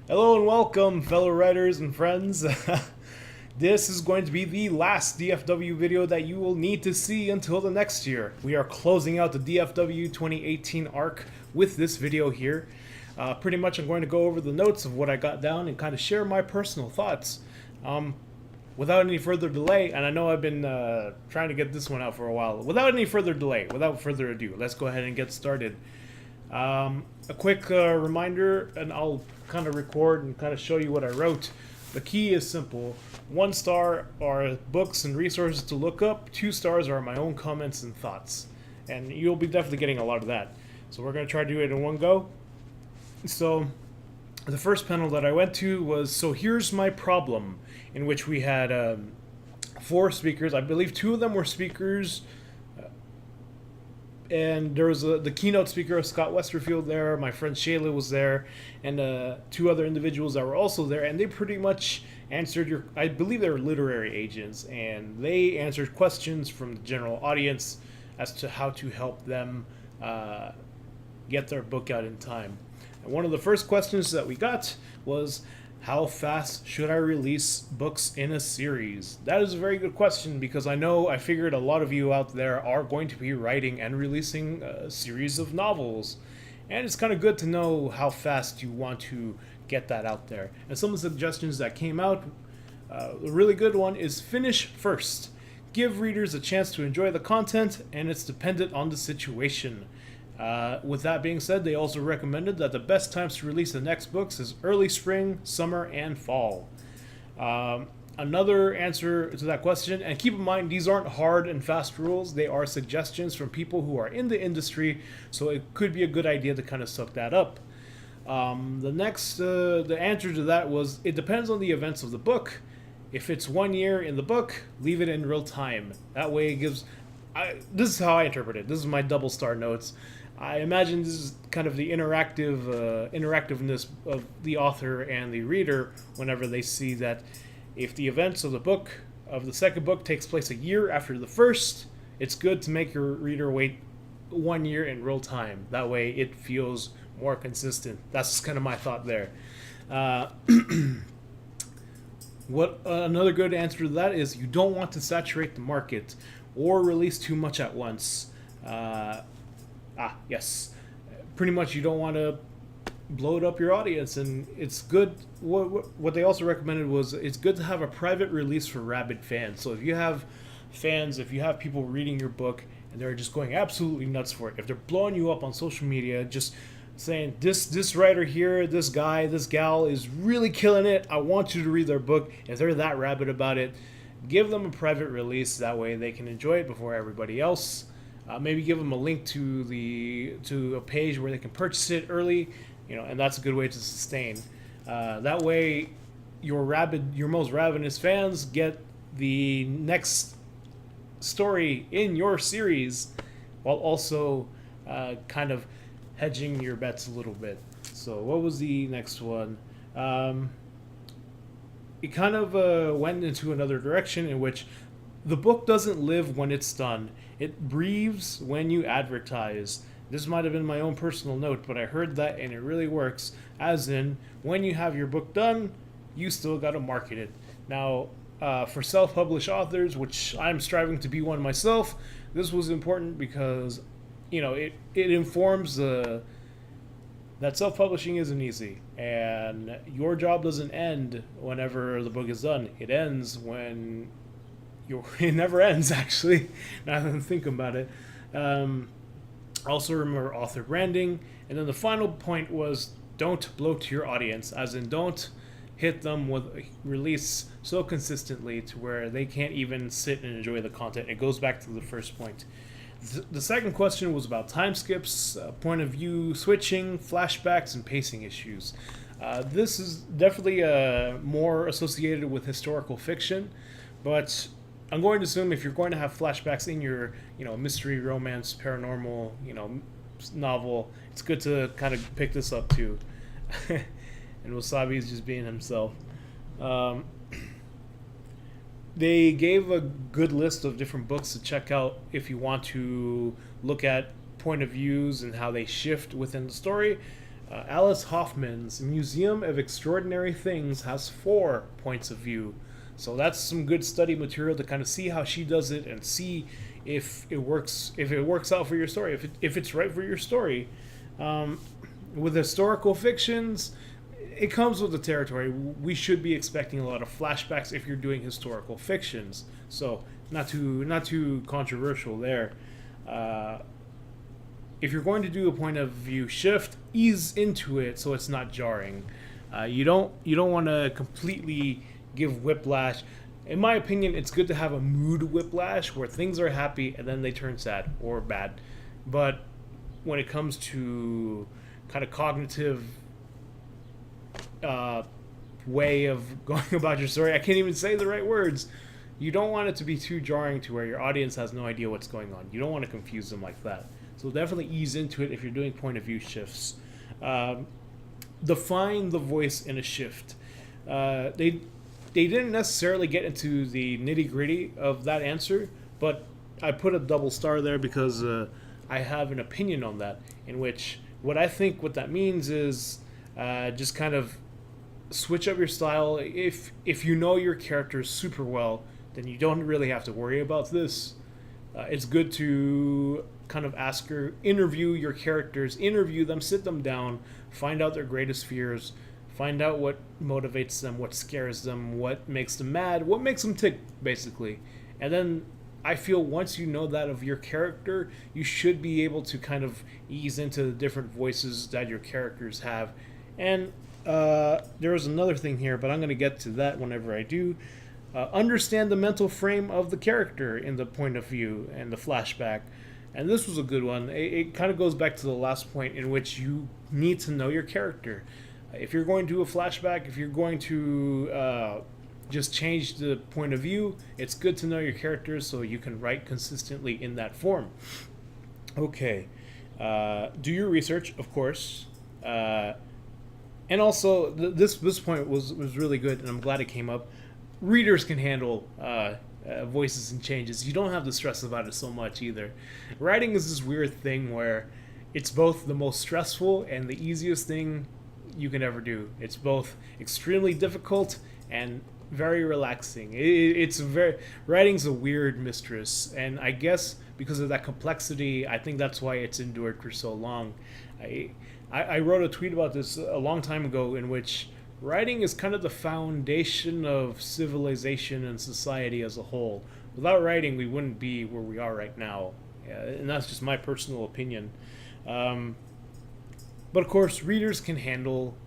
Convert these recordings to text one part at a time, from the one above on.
Hello and welcome, fellow writers and friends. This is going to be the last DFW video that you will need to see until the next year. We are closing out the DFW 2018 arc with this video here. Pretty much I'm going to go over the notes of what I got down and kind of share my personal thoughts. Without any further delay, and I know I've been trying to get this one out for a while. Without any further delay, without further ado, let's go ahead and get started. A quick reminder, and I'll kind of record and kind of show you what I wrote. The key is simple. 1 star are books and resources to look up. 2 stars are my own comments and thoughts. And you'll be definitely getting a lot of that. So we're going to try to do it in one go. So the first panel that I went to was, so here's my problem, in which we had 4 speakers. I believe 2 of them were speakers. And there was the keynote speaker, Scott Westerfield, there. My friend Shayla was there, and 2 other individuals that were also there. And they pretty much answered your, I believe they were literary agents, and they answered questions from the general audience as to how to help them get their book out in time. And one of the first questions that we got was, how fast should I release books in a series? That is a very good question, because I figured a lot of you out there are going to be writing and releasing a series of novels. And it's kind of good to know how fast you want to get that out there. And some of the suggestions that came out, a really good one is finish first. Give readers a chance to enjoy the content, and it's dependent on the situation. With that being said, they also recommended that the best times to release the next books is early spring, summer, and fall. Another answer to that question, and keep in mind these aren't hard and fast rules, they are suggestions from people who are in the industry, so it could be a good idea to kind of suck that up. The answer to that was, it depends on the events of the book. If it's 1 year in the book, leave it in real time. That way it gives... this is how I interpret it. This is my double star notes. I imagine this is kind of the interactiveness of the author and the reader whenever they see that if the events of the second book takes place a year after the first, it's good to make your reader wait 1 year in real time. That way it feels more consistent. That's kind of my thought there. Another good answer to that is, you don't want to saturate the market or release too much at once. Yes. Pretty much you don't want to blow it up your audience, and it's good. What they also recommended was, it's good to have a private release for rabid fans. So if you have fans, if you have people reading your book and they're just going absolutely nuts for it, if they're blowing you up on social media, just saying, this writer here, this guy, this gal is really killing it, I want you to read their book, if they're that rabid about it, give them a private release. That way they can enjoy it before everybody else. Maybe give them a link to a page where they can purchase it early, and that's a good way to sustain. That way, your most ravenous fans get the next story in your series, while also kind of hedging your bets a little bit. So what was the next one? It kind of went into another direction, in which the book doesn't live when it's done. It breathes when you advertise. This might have been my own personal note, but I heard that and it really works. As in, when you have your book done, you still got to market it. Now, for self-published authors, which I'm striving to be one myself, this was important because, it informs that self-publishing isn't easy, and your job doesn't end whenever the book is done. It ends when it never ends, actually, now that I'm thinking about it. Also remember author branding. And then the final point was, don't blow to your audience, as in don't hit them with a release so consistently to where they can't even sit and enjoy the content. It goes back to the first point. The second question was about time skips, point of view switching, flashbacks, and pacing issues. This is definitely more associated with historical fiction, but I'm going to assume if you're going to have flashbacks in your, mystery, romance, paranormal, novel, it's good to kind of pick this up too. And Wasabi is just being himself. They gave a good list of different books to check out if you want to look at point of views and how they shift within the story. Alice Hoffman's Museum of Extraordinary Things has 4 points of view. So that's some good study material to kind of see how she does it and see if it works out for your story, if it's right for your story. With historical fictions, it comes with the territory. We should be expecting a lot of flashbacks if you're doing historical fictions. So not too controversial there. If you're going to do a point of view shift, ease into it so it's not jarring. You don't want to completely give whiplash. In my opinion, it's good to have a mood whiplash where things are happy and then they turn sad or bad. But when it comes to kind of cognitive way of going about your story, I can't even say the right words. You don't want it to be too jarring to where your audience has no idea what's going on. You don't want to confuse them like that. So definitely ease into it if you're doing point of view shifts. Define the voice in a shift. They didn't necessarily get into the nitty gritty of that answer, but I put a double star there because I have an opinion on that. In which what I think what that means is just kind of switch up your style. If you know your characters super well, then you don't really have to worry about this. It's good to kind of interview your characters, interview them, sit them down, find out their greatest fears, find out what motivates them, what scares them, what makes them mad, what makes them tick, basically. And then I feel once you know that of your character, you should be able to kind of ease into the different voices that your characters have. And there was another thing here, but I'm going to get to that whenever I do. Understand the mental frame of the character in the point of view and the flashback. And this was a good one. It kind of goes back to the last point in which you need to know your character. If you're going to do a flashback, if you're going to just change the point of view, it's good to know your characters so you can write consistently in that form. Okay. Do your research, of course. And also, this point was really good, and I'm glad it came up. Readers can handle voices and changes. You don't have to stress about it so much either. Writing is this weird thing where it's both the most stressful and the easiest thing you can ever do. It's both extremely difficult and very relaxing. Writing's a weird mistress, and I guess because of that complexity, I think that's why it's endured for so long. I wrote a tweet about this a long time ago in which writing is kind of the foundation of civilization and society as a whole. Without writing, we wouldn't be where we are right now. And that's just my personal opinion. But of course, readers can handle,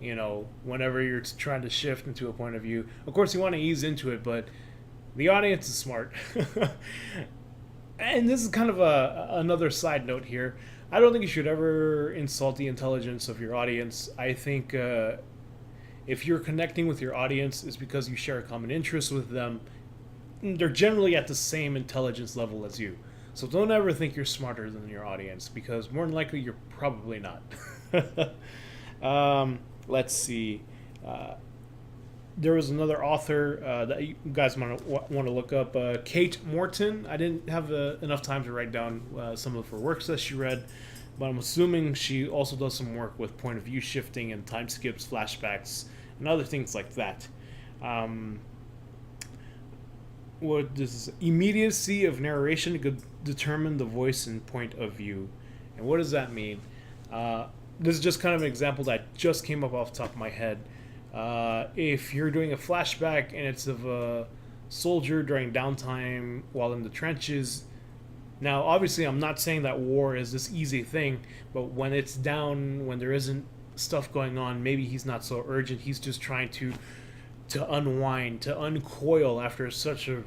whenever you're trying to shift into a point of view. Of course, you want to ease into it, but the audience is smart. And this is kind of another side note here. I don't think you should ever insult the intelligence of your audience. I think if you're connecting with your audience, it's because you share a common interest with them. They're generally at the same intelligence level as you. So don't ever think you're smarter than your audience, because more than likely you're probably not. Let's see. There was another author that you guys want to look up, Kate Morton. I didn't have enough time to write down some of her works that she read, but I'm assuming she also does some work with point of view shifting and time skips, flashbacks, and other things like that. What this is, immediacy of narration could determine the voice and point of view. And what does that mean? This is just kind of an example that just came up off the top of my head. If you're doing a flashback and it's of a soldier during downtime while in the trenches, now obviously I'm not saying that war is this easy thing, but when it's down, when there isn't stuff going on, maybe he's not so urgent. He's just trying to unwind, to uncoil after such a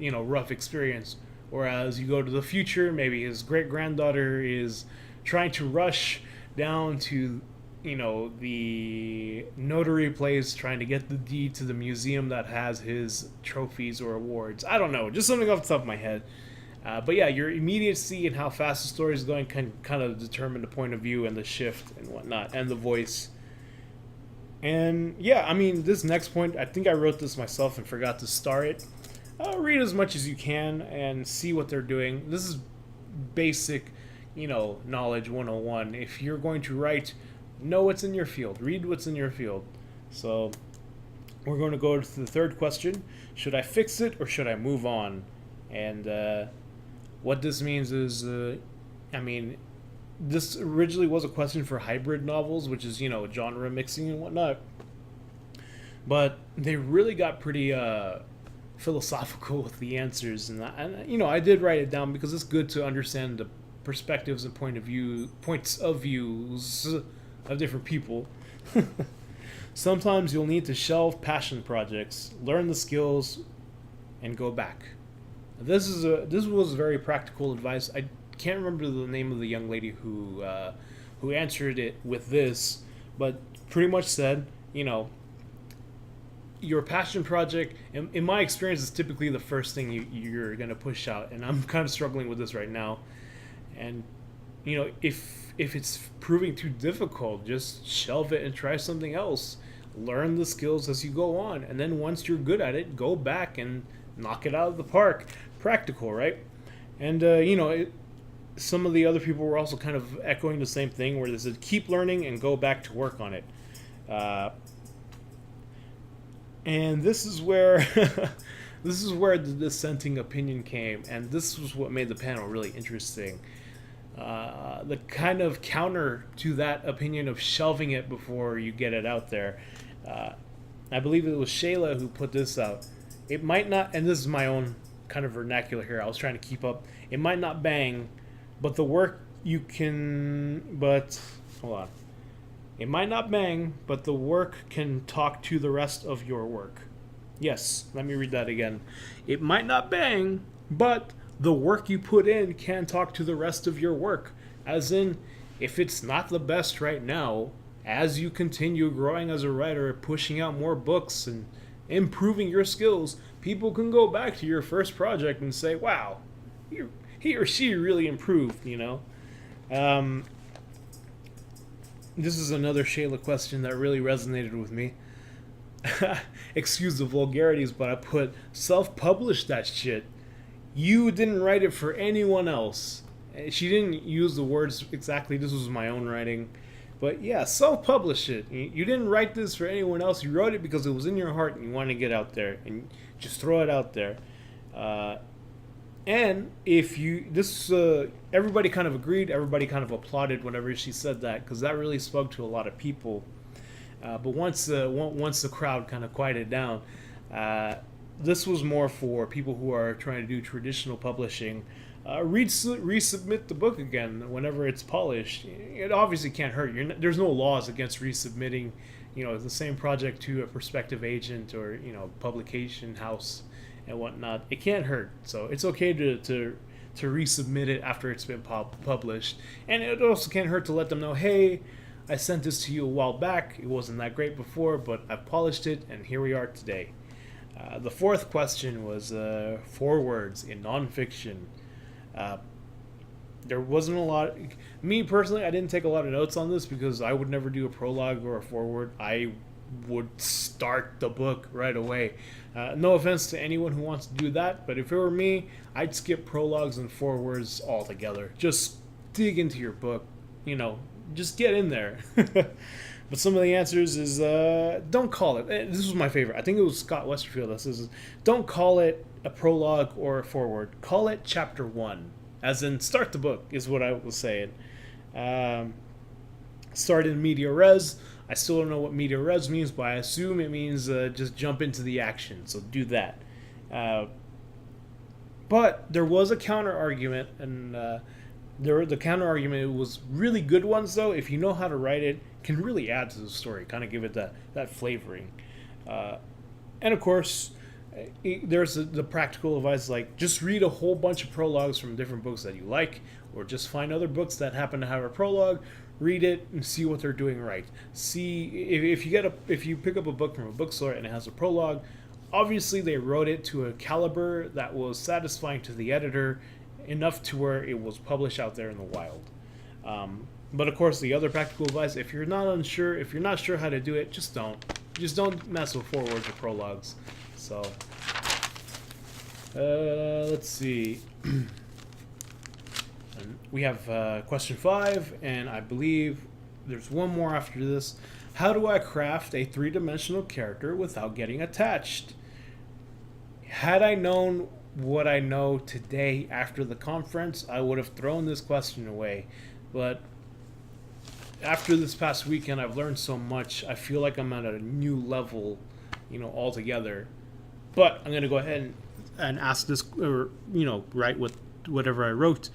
rough experience. Whereas you go to the future, maybe his great granddaughter is trying to rush down to the notary place, trying to get the deed to the museum that has his trophies or awards. I don't know, just something off the top of my head. But yeah, your immediacy and how fast the story is going can kind of determine the point of view and the shift and whatnot, and the voice. And yeah, I mean, this next point, I think I wrote this myself and forgot to star it. Read as much as you can and see what they're doing. This is basic, knowledge 101. If you're going to write Know what's in your field. Read what's in your field. So we're going to go to the third question. Should I fix it or should I move on? And what this means is, I mean, this originally was a question for hybrid novels, which is, genre mixing and whatnot. But they really got pretty philosophical with the answers. And, I did write it down because it's good to understand the perspectives and points of views of different people. Sometimes you'll need to shelve passion projects, learn the skills, and go back. This was very practical advice. I can't remember the name of the young lady who answered it with this, but pretty much said, your passion project, in my experience, is typically the first thing you're going to push out, and I'm kind of struggling with this right now. And if it's proving too difficult, just shelve it and try something else. Learn the skills as you go on, and then once you're good at it, go back and knock it out of the park. Practical, right? And some of the other people were also kind of echoing the same thing, where they said keep learning and go back to work on it. And this is where the dissenting opinion came, and this was what made the panel really interesting. The kind of counter to that opinion of shelving it before you get it out there. I believe it was Shayla who put this out. It might not, and this is my own kind of vernacular here, I was trying to keep up. It might not bang, but the work you can, but, hold on. It might not bang, but the work can talk to the rest of your work. Yes, let me read that again. It might not bang, but the work you put in can talk to the rest of your work. As in, if it's not the best right now, as you continue growing as a writer, pushing out more books and improving your skills, people can go back to your first project and say, wow, he or she really improved, This is another Shayla question that really resonated with me. Excuse the vulgarities, but I put, self-publish that shit. You didn't write it for anyone else. She didn't use the words exactly, this was my own writing. But yeah, self-publish it. You didn't write this for anyone else. You wrote it because it was in your heart and you wanted to get out there. And just throw it out there. And if everybody kind of agreed, everybody kind of applauded whenever she said that, because that really spoke to a lot of people. But once the crowd kind of quieted down, this was more for people who are trying to do traditional publishing. Resubmit the book again whenever it's polished. It obviously can't hurt. There's no laws against resubmitting, the same project to a prospective agent or publication house and whatnot. It can't hurt. So it's okay to resubmit it after it's been published, and it also can't hurt to let them know, hey, I sent this to you a while back. It wasn't that great before, but I've polished it, and here we are today. The fourth question was 4 words in nonfiction. There wasn't a lot. Me personally, I didn't take a lot of notes on this because I would never do a prologue or a foreword. I would start the book right away. No offense to anyone who wants to do that, but if it were me, I'd skip prologues and forewords altogether. Just dig into your book, just get in there. But some of the answers is don't call it. This was my favorite. I think it was Scott Westerfield that says, don't call it a prologue or a foreword. Call it chapter 1. As in, start the book, is what I was saying. Start in media res. I still don't know what media res means, but I assume it means just jump into the action. So do that. But there was a counter argument, and the counter argument was really good ones, though. If you know how to write it, can really add to the story, kind of give it that flavoring. And of course, there's the practical advice, like just read a whole bunch of prologues from different books that you like, or just find other books that happen to have a prologue, read it, and see what they're doing right. See if you pick up a book from a bookstore and it has a prologue, obviously they wrote it to a caliber that was satisfying to the editor, enough to where it was published out there in the wild. But of course, the other practical advice: if you're not sure how to do it, just don't mess with forewords or prologues. So, let's see. We have question 5, and I believe there's one more after this. How do I craft a three-dimensional character without getting attached? Had I known what I know today after the conference, I would have thrown this question away. But after this past weekend, I've learned so much. I feel like I'm at a new level, altogether. But I'm gonna go ahead and ask this, or write with whatever I wrote.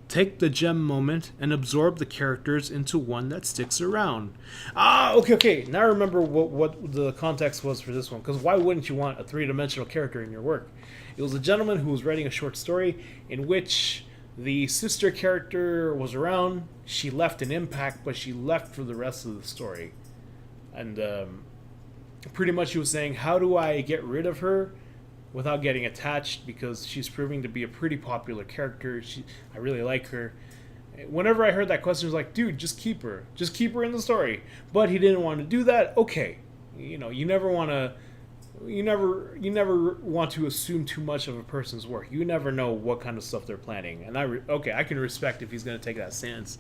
Take the gem moment and absorb the characters into one that sticks around. Okay. Now I remember what the context was for this one. Because why wouldn't you want a three-dimensional character in your work? It was a gentleman who was writing a short story in which the sister character was around. She left an impact, but she left for the rest of the story. And pretty much he was saying, how do I get rid of her without getting attached, because she's proving to be a pretty popular character. I really like her. Whenever I heard that question, I was like, dude, just keep her. Just keep her in the story. But he didn't want to do that. Okay. You never want to assume too much of a person's work. You never know what kind of stuff they're planning. And I can respect if he's going to take that stance.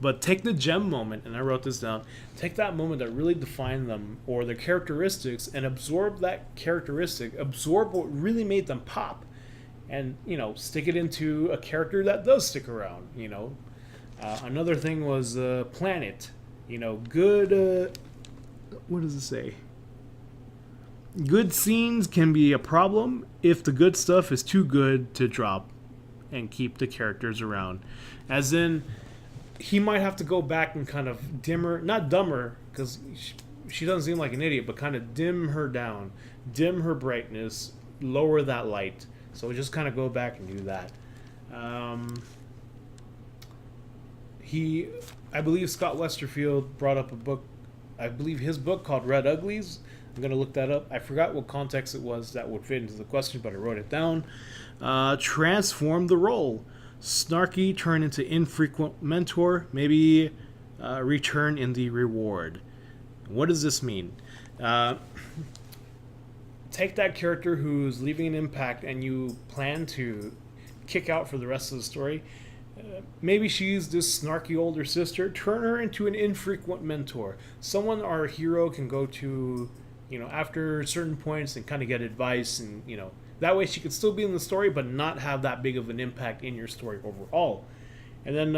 But take the gem moment, and I wrote this down, take that moment that really defined them or their characteristics and absorb that characteristic, absorb what really made them pop, and, stick it into a character that does stick around, Another thing was Planet. Good, what does it say? Good scenes can be a problem if the good stuff is too good to drop and keep the characters around. As in, he might have to go back and kind of not dumber, because she doesn't seem like an idiot, but kind of dim her down, dim her brightness, lower that light. So just kind of go back and do that. I believe Scott Westerfield brought up a book, I believe his book called Red Uglies. I'm going to look that up. I forgot what context it was that would fit into the question, but I wrote it down. Transform the role. Snarky turn into infrequent mentor, maybe return in the reward. What does this mean? Take that character who's leaving an impact and you plan to kick out for the rest of the story. Maybe she's this snarky older sister. Turn her into an infrequent mentor. Someone our hero can go to, after certain points and kind of get advice and, that way she could still be in the story, but not have that big of an impact in your story overall. And then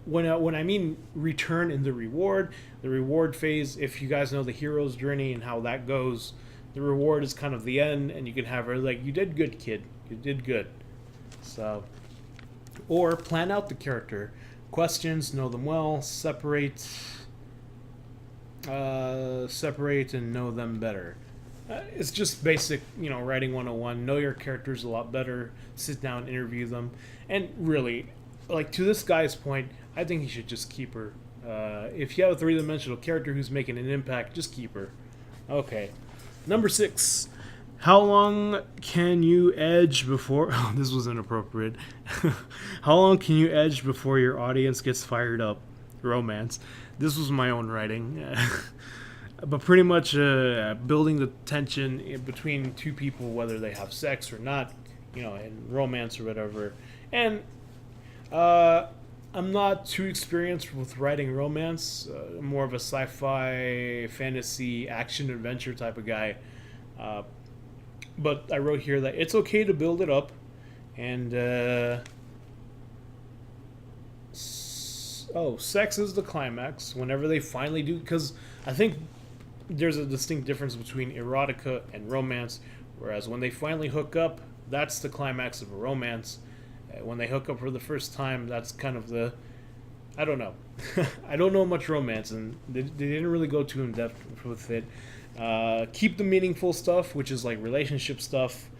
when I mean return in the reward phase, if you guys know the hero's journey and how that goes, the reward is kind of the end, and you can have her like, you did good, kid. You did good. So, or plan out the character. Questions, know them well. Separate and know them better. It's just basic, writing 101. Know your characters a lot better. Sit down, interview them. And really, like, to this guy's point, I think he should just keep her. If you have a three-dimensional character who's making an impact, just keep her. Okay. Number 6. How long can you edge before... Oh, this was inappropriate. How long can you edge before your audience gets fired up? Romance. This was my own writing. But pretty much building the tension between two people, whether they have sex or not, in romance or whatever. And I'm not too experienced with writing romance. I'm more of a sci-fi, fantasy, action-adventure type of guy. But I wrote here that it's okay to build it up. And, sex is the climax whenever they finally do. Because I think there's a distinct difference between erotica and romance. Whereas when they finally hook up, that's the climax of a romance. When they hook up for the first time, that's kind of the... I don't know. I don't know much romance, and they didn't really go too in-depth with it. Keep the meaningful stuff, which is like relationship stuff.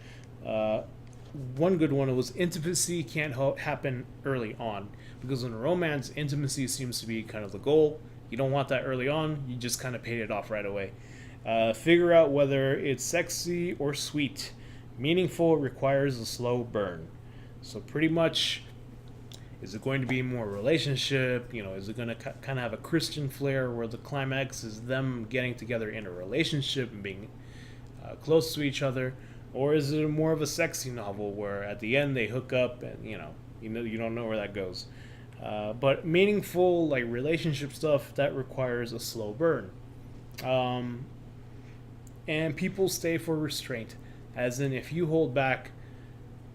One good one was intimacy can't happen early on. Because in a romance, intimacy seems to be kind of the goal. You don't want that early on. You just kind of paid it off right away. Figure out whether it's sexy or sweet. Meaningful requires a slow burn. So pretty much, is it going to be more relationship? Is it going to kind of have a Christian flair where the climax is them getting together in a relationship and being close to each other? Or is it more of a sexy novel where at the end they hook up and, you don't know where that goes? But meaningful, like relationship stuff, that requires a slow burn. Um, and people stay for restraint, as in if you hold back,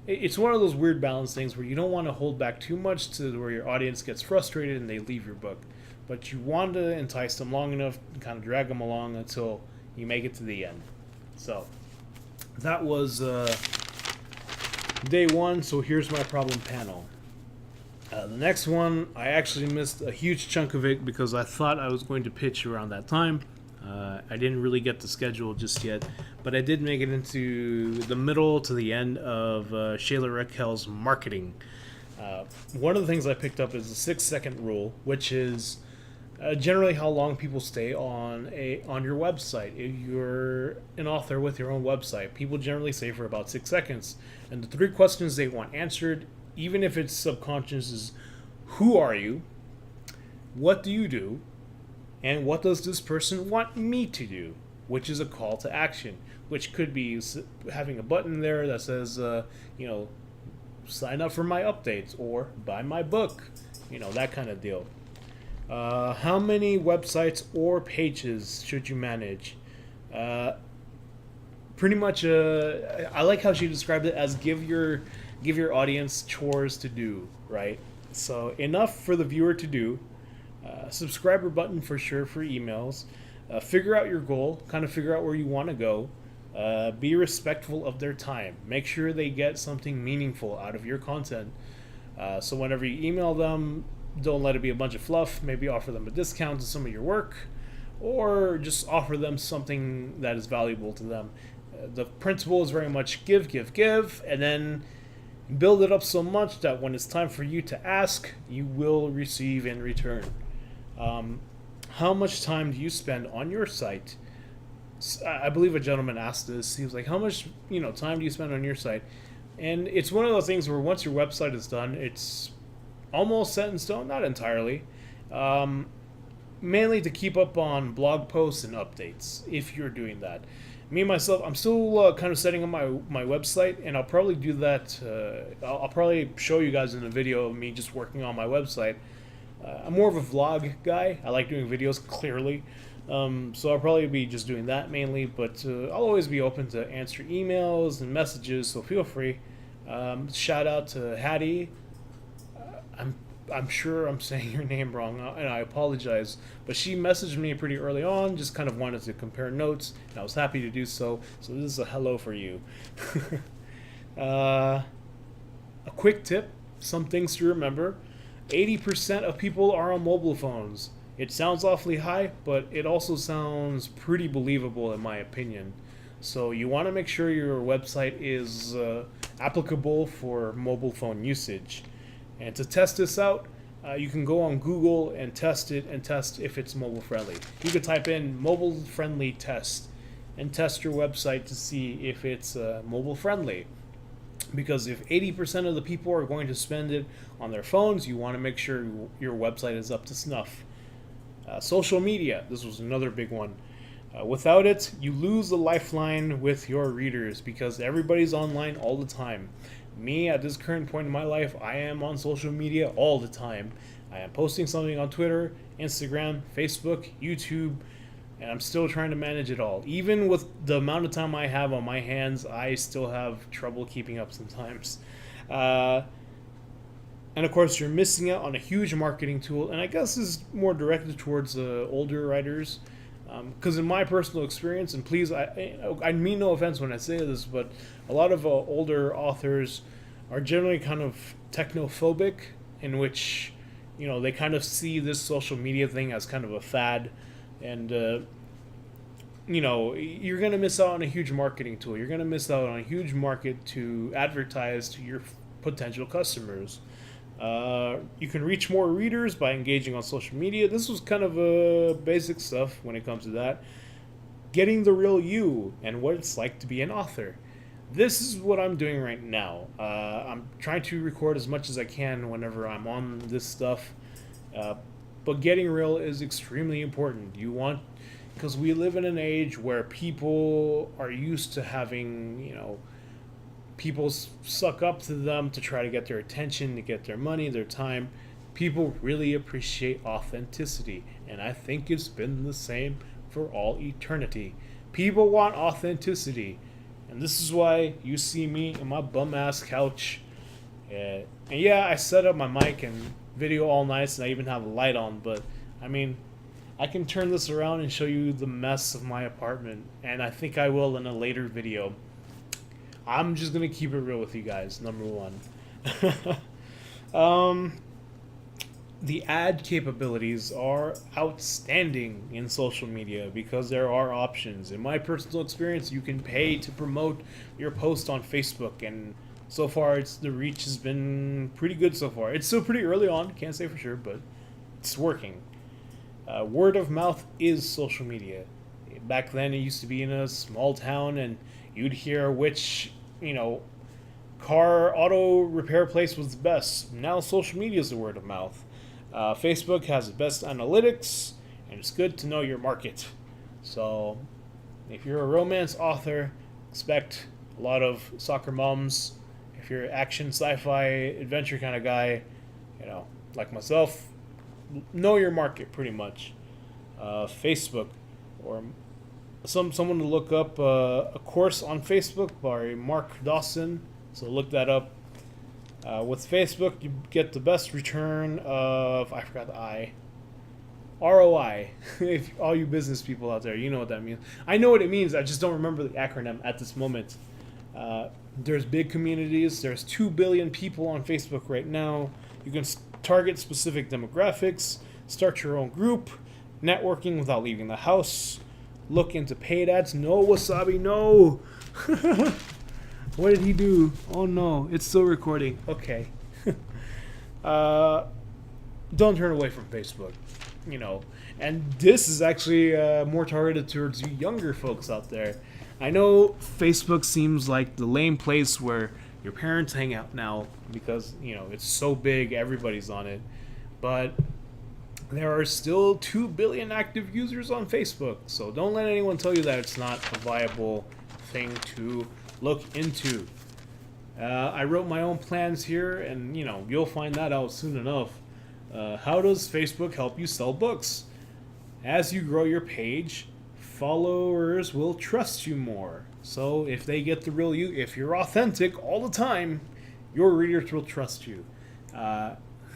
it's one of those weird balance things where you don't want to hold back too much to where your audience gets frustrated and they leave your book, but you want to entice them long enough and kind of drag them along until you make it to the end. So that was day one. So here's my problem panel. The next one, I actually missed a huge chunk of it because I thought I was going to pitch around that time. I didn't really get the schedule just yet, but I did make it into the middle to the end of Shayla Raquel's marketing. One of the things I picked up is the 6-second rule, which is generally how long people stay on your website. If you're an author with your own website, people generally stay for about 6 seconds, and the 3 questions they want answered, even if it's subconscious, is who are you, what do you do, and what does this person want me to do, which is a call to action, which could be having a button there that says, sign up for my updates or buy my book, that kind of deal. How many websites or pages should you manage? Pretty much, I like how she described it as give your audience chores to do, right? So enough for the viewer to do. Subscriber button for sure for emails. Figure out your goal, kind of figure out where you want to go. Be respectful of their time. Make sure they get something meaningful out of your content. So whenever you email them, don't let it be a bunch of fluff. Maybe offer them a discount to some of your work, or just offer them something that is valuable to them. The principle is very much give, give, give, and then build it up so much that when it's time for you to ask, you will receive in return. How much time do you spend on your site? I believe a gentleman asked this. He was like, how much time do you spend on your site? And it's one of those things where once your website is done, it's almost set in stone, not entirely. Mainly to keep up on blog posts and updates, if you're doing that. Me, myself, I'm still kind of setting up my website, and I'll probably do that. I'll probably show you guys in a video of me just working on my website. I'm more of a vlog guy. I like doing videos, clearly. So I'll probably be just doing that mainly, but I'll always be open to answer emails and messages, so feel free. Shout out to Hattie. I'm sure I'm saying your name wrong, and I apologize, but she messaged me pretty early on, just kind of wanted to compare notes, and I was happy to do so, so this is a hello for you. A quick tip, some things to remember: 80% of people are on mobile phones. It sounds awfully high, but it also sounds pretty believable in my opinion. So you want to make sure your website is applicable for mobile phone usage. And to test this out, you can go on Google and test it and test if it's mobile friendly. You could type in mobile friendly test and test your website to see if it's mobile friendly. Because if 80% of the people are going to spend it on their phones, you want to make sure your website is up to snuff. Social media, this was another big one. Without it, you lose the lifeline with your readers because everybody's online all the time. Me, at this current point in my life, I am on social media all the time. I am posting something on Twitter, Instagram, Facebook, YouTube, and I'm still trying to manage it all. Even with the amount of time I have on my hands, I still have trouble keeping up sometimes. And of course, you're missing out on a huge marketing tool, and I guess this is more directed towards older writers. Because in my personal experience, and please, I mean no offense when I say this, but a lot of older authors are generally kind of technophobic, in which, they kind of see this social media thing as kind of a fad, and, you're going to miss out on a huge marketing tool. You're going to miss out on a huge market to advertise to your potential customers. You can reach more readers by engaging on social media. This was kind of basic stuff when it comes to that. Getting the real you and what it's like to be an author. This is what I'm doing right now. I'm trying to record as much as I can whenever I'm on this stuff. But getting real is extremely important. Because we live in an age where people are used to having, people suck up to them to try to get their attention, to get their money, their time. People really appreciate authenticity, and I think it's been the same for all eternity. People want authenticity, and this is why you see me in my bum ass couch. And yeah, I set up my mic and video all nice, and I even have a light on, but I mean, I can turn this around and show you the mess of my apartment, and I think I will in a later video. I'm just gonna keep it real with you guys, number one. The ad capabilities are outstanding in social media because there are options. In my personal experience, you can pay to promote your post on Facebook, and so far the reach has been pretty good so far. It's still pretty early on, can't say for sure, but it's working. Word of mouth is social media. Back then, it used to be in a small town, and you'd hear which, car auto repair place was the best. Now social media is the word of mouth. Facebook has the best analytics, and it's good to know your market. So, if you're a romance author, expect a lot of soccer moms. If you're an action, sci-fi, adventure kind of guy, like myself, know your market pretty much. Facebook, or someone to look up a course on Facebook by Mark Dawson. So look that up. With Facebook, you get the best return of, I forgot the I, ROI. If all you business people out there, you know what that means. I know what it means, I just don't remember the acronym at this moment. There's big communities. There's 2 billion people on Facebook right now. You can target specific demographics, start your own group, networking without leaving the house, look into paid ads. No, Wasabi, no! What did he do? Oh no, it's still recording. Okay. Don't turn away from Facebook. And this is actually more targeted towards you younger folks out there. I know Facebook seems like the lame place where your parents hang out now because, it's so big, everybody's on it. But there are still 2 billion active users on Facebook, so don't let anyone tell you that it's not a viable thing to look into. I wrote my own plans here, and you'll find that out soon enough. How does Facebook help you sell books? As you grow your page, followers will trust you more. So if they get the real you, if you're authentic all the time, your readers will trust you.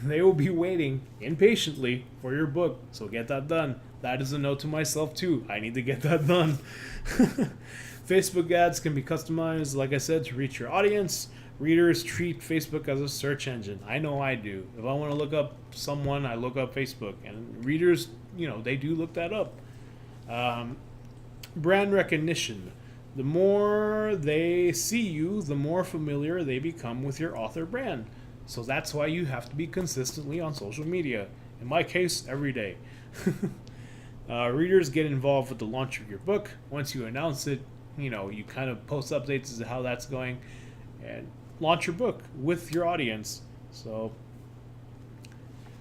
They will be waiting impatiently for your book, so get that done. That is a note to myself too. I need to get that done. Facebook ads can be customized, like I said, to reach your audience. Readers treat Facebook as a search engine. I know I do. If I want to look up someone, I look up Facebook. And readers, they do look that up. Brand recognition. The more they see you, the more familiar they become with your author brand. So that's why you have to be consistently on social media. In my case, every day. Readers get involved with the launch of your book. Once you announce it, you kind of post updates as to how that's going and launch your book with your audience. So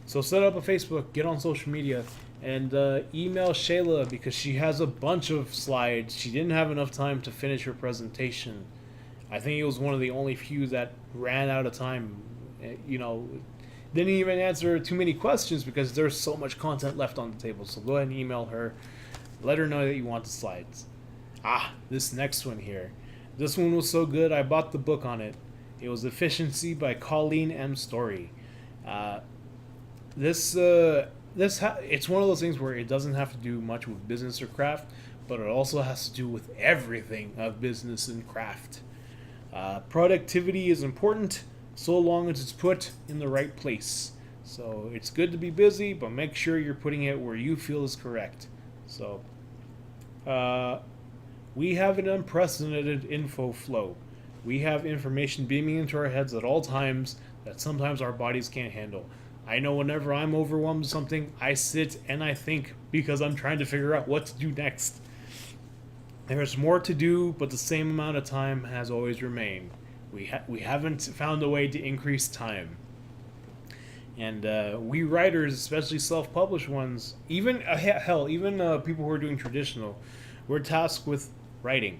set up a Facebook, get on social media, and email Shayla because she has a bunch of slides. She didn't have enough time to finish her presentation. I think it was one of the only few that ran out of time. Didn't even answer too many questions because there's so much content left on the table. So go ahead and email her. Let her know that you want the slides. This next one here. This one was so good, I bought the book on it. It was Efficiency by Colleen M. Story. It's one of those things where it doesn't have to do much with business or craft, but it also has to do with everything of business and craft. Productivity is important so long as it's put in the right place. So it's good to be busy, but make sure you're putting it where you feel is correct. So, we have an unprecedented info flow. We have information beaming into our heads at all times that sometimes our bodies can't handle. I know whenever I'm overwhelmed with something, I sit and I think because I'm trying to figure out what to do next. There's more to do, but the same amount of time has always remained. We haven't found a way to increase time. And we writers, especially self-published ones, even people who are doing traditional, we're tasked with writing,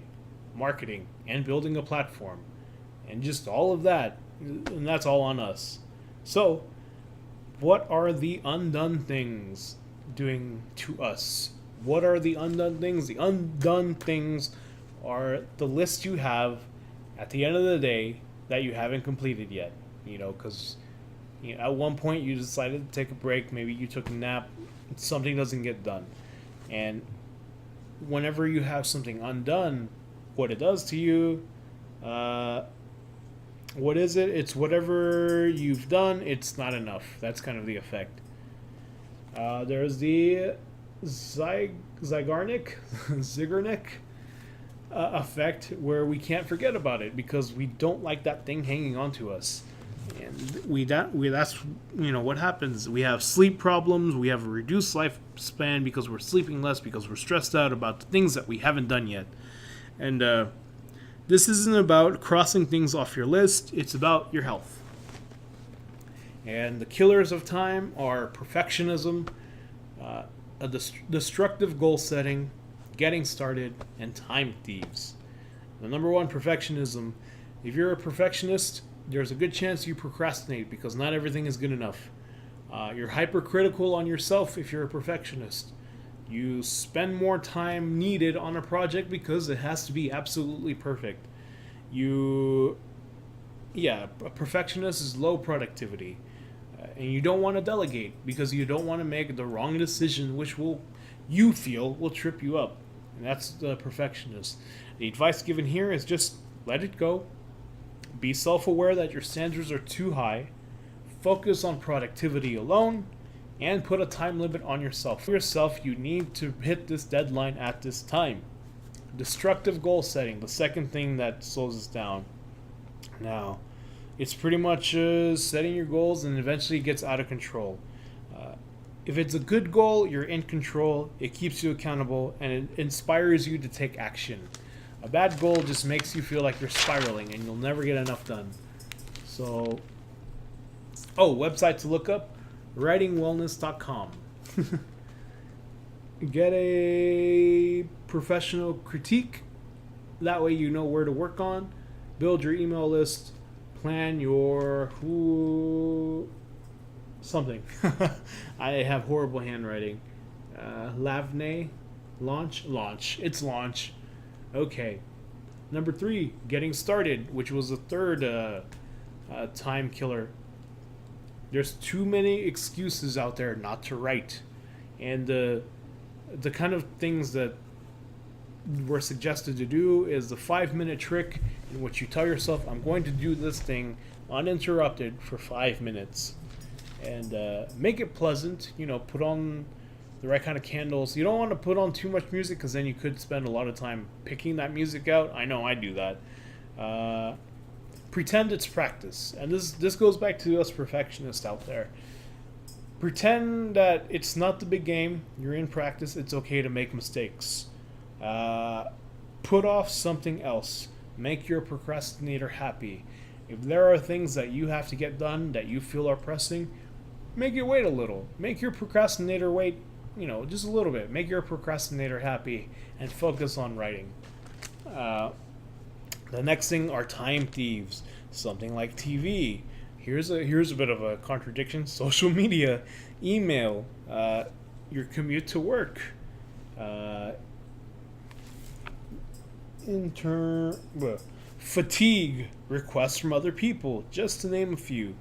marketing, and building a platform. And just all of that, and that's all on us. So, What are the undone things doing to us? What are the undone things? The undone things are the list you have at the end of the day that you haven't completed yet. Because at one point you decided to take a break, maybe you took a nap, something doesn't get done. And whenever you have something undone, what it does to you, what is it? It's whatever you've done, it's not enough. That's kind of the effect. There's the Zygarnik, Zigarnik effect, where we can't forget about it because we don't like that thing hanging on to us. And that's what happens. We have sleep problems. We have a reduced lifespan because we're sleeping less, because we're stressed out about the things that we haven't done yet. And this isn't about crossing things off your list. It's about your health. And the killers of time are perfectionism, a destructive goal setting, getting started, and time thieves. The number one, perfectionism. If you're a perfectionist, there's a good chance you procrastinate because not everything is good enough. You're hypercritical on yourself if you're a perfectionist. You spend more time needed on a project because it has to be absolutely perfect. A perfectionist is low productivity. And you don't want to delegate because you don't want to make the wrong decision, which you feel will trip you up. And that's the perfectionist. The advice given here is just let it go. Be self-aware that your standards are too high. Focus on productivity alone, and put a time limit on yourself. For yourself, you need to hit this deadline at this time. Destructive goal setting, the second thing that slows us down. Now, it's pretty much setting your goals and eventually it gets out of control. If it's a good goal, you're in control, it keeps you accountable, and it inspires you to take action. A bad goal just makes you feel like you're spiraling and you'll never get enough done. So, website to look up, writingwellness.com. Get a professional critique. That way you know where to work on. Build your email list. Plan your something. I have horrible handwriting. Lavne. Launch. It's launch. Okay. Number 3, getting started, which was the third time killer. There's too many excuses out there not to write. And the kind of things that were suggested to do is the 5-minute trick in which you tell yourself, I'm going to do this thing uninterrupted for 5 minutes. And make it pleasant, put on the right kind of candles. You don't want to put on too much music because then you could spend a lot of time picking that music out. I know I do that. Pretend it's practice. And this goes back to us perfectionists out there. Pretend that it's not the big game. You're in practice. It's okay to make mistakes. Put off something else. Make your procrastinator happy. If there are things that you have to get done that you feel are pressing, make it wait a little. Make your procrastinator wait, just a little bit. Make your procrastinator happy and focus on writing. The next thing are time thieves. Something like TV. Here's a bit of a contradiction. Social media, email, your commute to work, fatigue, requests from other people, just to name a few.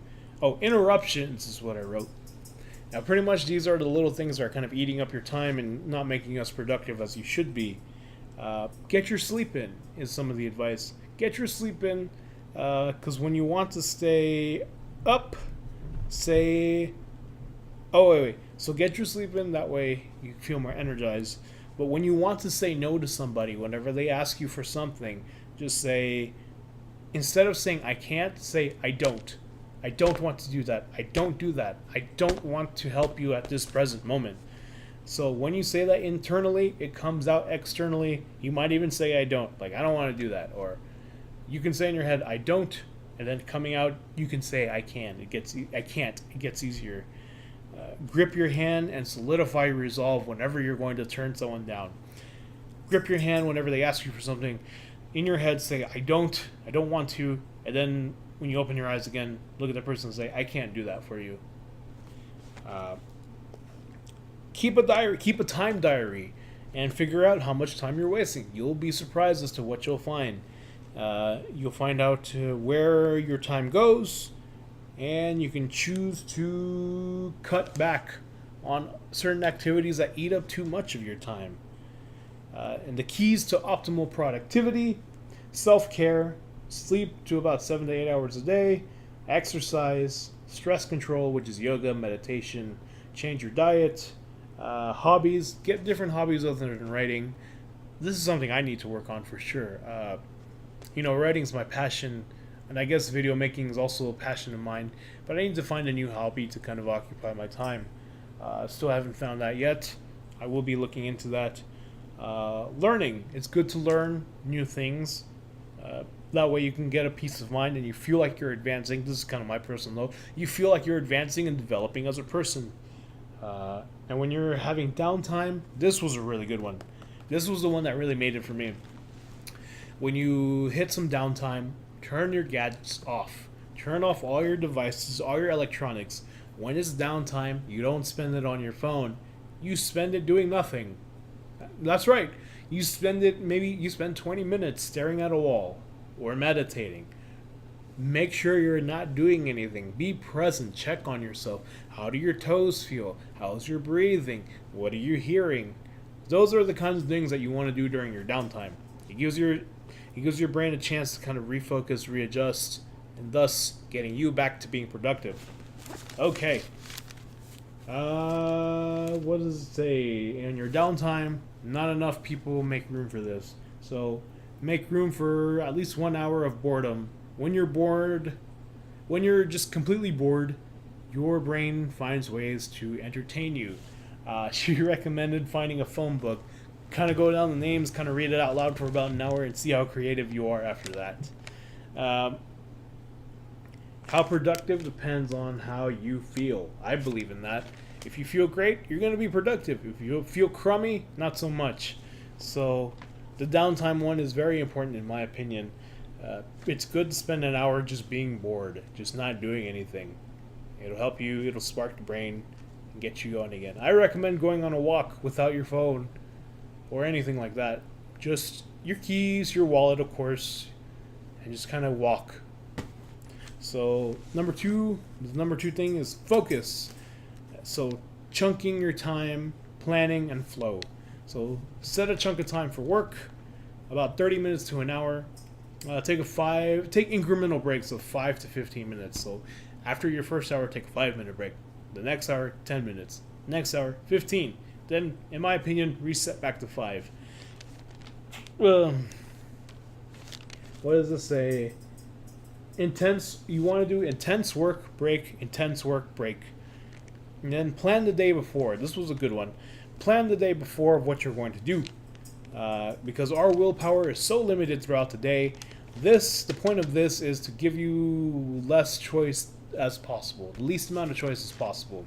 Interruptions is what I wrote. Now, pretty much these are the little things that are kind of eating up your time and not making us productive as you should be. Get your sleep in is some of the advice. Get your sleep in, because when you want to stay up, say... So get your sleep in, that way you feel more energized. But when you want to say no to somebody, whenever they ask you for something, just say, instead of saying I can't, say I don't. I don't want to do that. I don't do that. I don't want to help you at this present moment. So when you say that internally, it comes out externally. You might even say I don't. Like, I don't want to do that. Or you can say in your head, I don't. And then coming out, you can say I can. I can't. It gets easier. Grip your hand and solidify your resolve whenever you're going to turn someone down. Grip your hand whenever they ask you for something. In your head, say, I don't want to. And then when you open your eyes again, look at the person and say, I can't do that for you. Uh, keep a diary, keep a time diary, and figure out how much time you're wasting. You'll be surprised as to what you'll find. You'll find out where your time goes, and you can choose to cut back on certain activities that eat up too much of your time. And the keys to optimal productivity: self care, sleep to about 7 to 8 hours a day, exercise, stress control, which is yoga, meditation, change your diet, hobbies, get different hobbies other than writing. This is something I need to work on for sure. Writing's my passion, and I guess video making is also a passion of mine, but I need to find a new hobby to kind of occupy my time. Still haven't found that yet. I will be looking into that. Learning. It's good to learn new things. That way you can get a peace of mind and you feel like you're advancing. This is kind of my personal note. You feel like you're advancing and developing as a person. And when you're having downtime, this was a really good one. This was the one that really made it for me. When you hit some downtime, turn your gadgets off. Turn off all your devices, all your electronics. When it's downtime, you don't spend it on your phone. You spend it doing nothing. That's right. You spend 20 minutes staring at a wall or meditating. Make sure you're not doing anything. Be present. Check on yourself. How do your toes feel? How's your breathing? What are you hearing? Those are the kinds of things that you want to do during your downtime. It gives your brain a chance to kind of refocus, readjust, and thus getting you back to being productive. Okay. What does it say? In your downtime, not enough people make room for this. So make room for at least 1 hour of boredom. When you're bored, when you're just completely bored, your brain finds ways to entertain you. She recommended finding a phone book, kind of go down the names, kind of read it out loud for about an hour and see how creative you are after that. How productive depends on how you feel. I believe in that. If you feel great, you're going to be productive. If you feel crummy, not so much. So the downtime one is very important in my opinion. It's good to spend an hour just being bored, just not doing anything. It'll help you, it'll spark the brain, and get you going again. I recommend going on a walk without your phone or anything like that. Just your keys, your wallet, of course, and just kind of walk. So the number two thing is focus. So chunking your time, planning, and flow. So set a chunk of time for work, about 30 minutes to an hour. Take incremental breaks of 5 to 15 minutes. So after your first hour, take a 5-minute break. The next hour, 10 minutes. Next hour, 15. Then, in my opinion, reset back to 5. What does this say? You want to do intense work, break, intense work, break. And then plan the day before. This was a good one. Plan the day before of what you're going to do. Because our willpower is so limited throughout the day. The point of this is to give you less choice as possible. The least amount of choice as possible.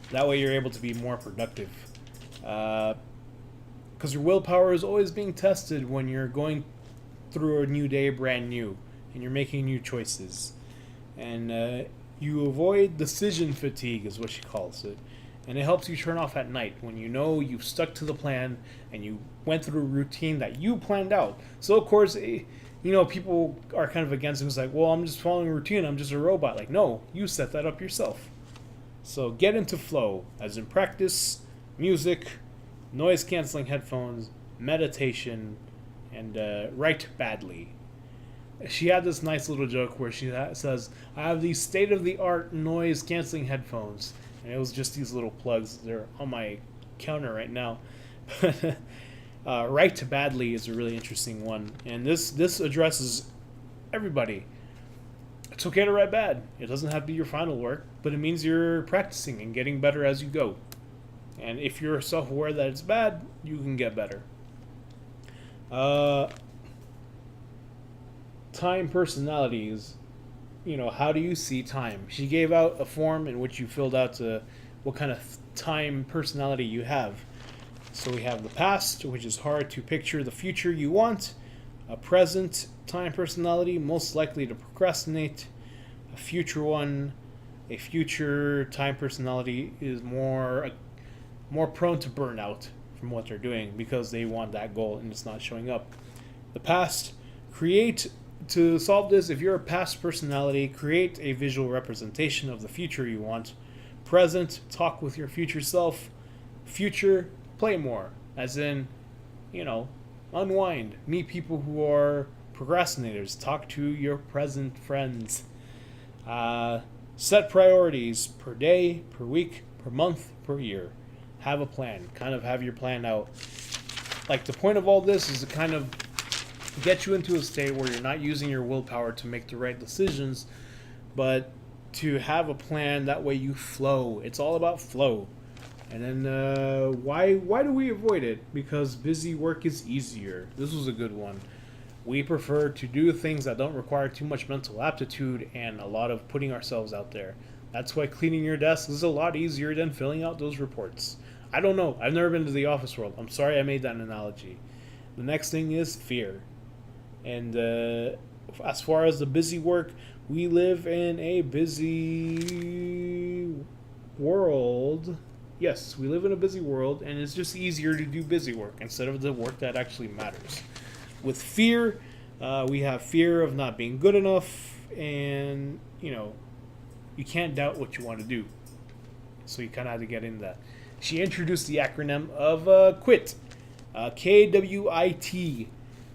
That way you're able to be more productive. Because your willpower is always being tested when you're going through a new day brand new. And you're making new choices. And you avoid decision fatigue is what she calls it. And it helps you turn off at night when you know you've stuck to the plan and you went through a routine that you planned out. So, of course, people are kind of against it. It's like, well, I'm just following a routine. I'm just a robot. Like, no, you set that up yourself. So get into flow, as in practice, music, noise-canceling headphones, meditation, and write badly. She had this nice little joke where she says, I have these state-of-the-art noise-canceling headphones. And it was just these little plugs. They're on my counter right now. Write badly is a really interesting one. And this addresses everybody. It's okay to write bad. It doesn't have to be your final work, but it means you're practicing and getting better as you go. And if you're self-aware that it's bad, you can get better. Time personalities. How do you see time? She gave out a form in which you filled out what kind of time personality you have. So we have the past, which is hard to picture the future you want. A present time personality, most likely to procrastinate. A future one a future time personality is more prone to burnout from what they're doing because they want that goal and it's not showing up. The past, create to solve this. If you're a past personality, create a visual representation of the future you want. Present, talk with your future self. Future, play more, as in, unwind, meet people who are procrastinators, talk to your present friends. Set priorities per day, per week, per month, per year. Have a plan. Kind of have your plan out. Like, the point of all this is to kind of get you into a state where you're not using your willpower to make the right decisions, but to have a plan. That way you flow. It's all about flow. And then why do we avoid it? Because busy work is easier. This was a good one. We prefer to do things that don't require too much mental aptitude and a lot of putting ourselves out there. That's why cleaning your desk is a lot easier than filling out those reports. I don't know. I've never been to the office world. I'm sorry I made that analogy. The next thing is fear. And as far as the busy work, we live in a busy world. Yes, we live in a busy world, and it's just easier to do busy work instead of the work that actually matters. With fear, we have fear of not being good enough, and, you can't doubt what you want to do. So you kind of have to get in that. She introduced the acronym of QUIT. KWIT.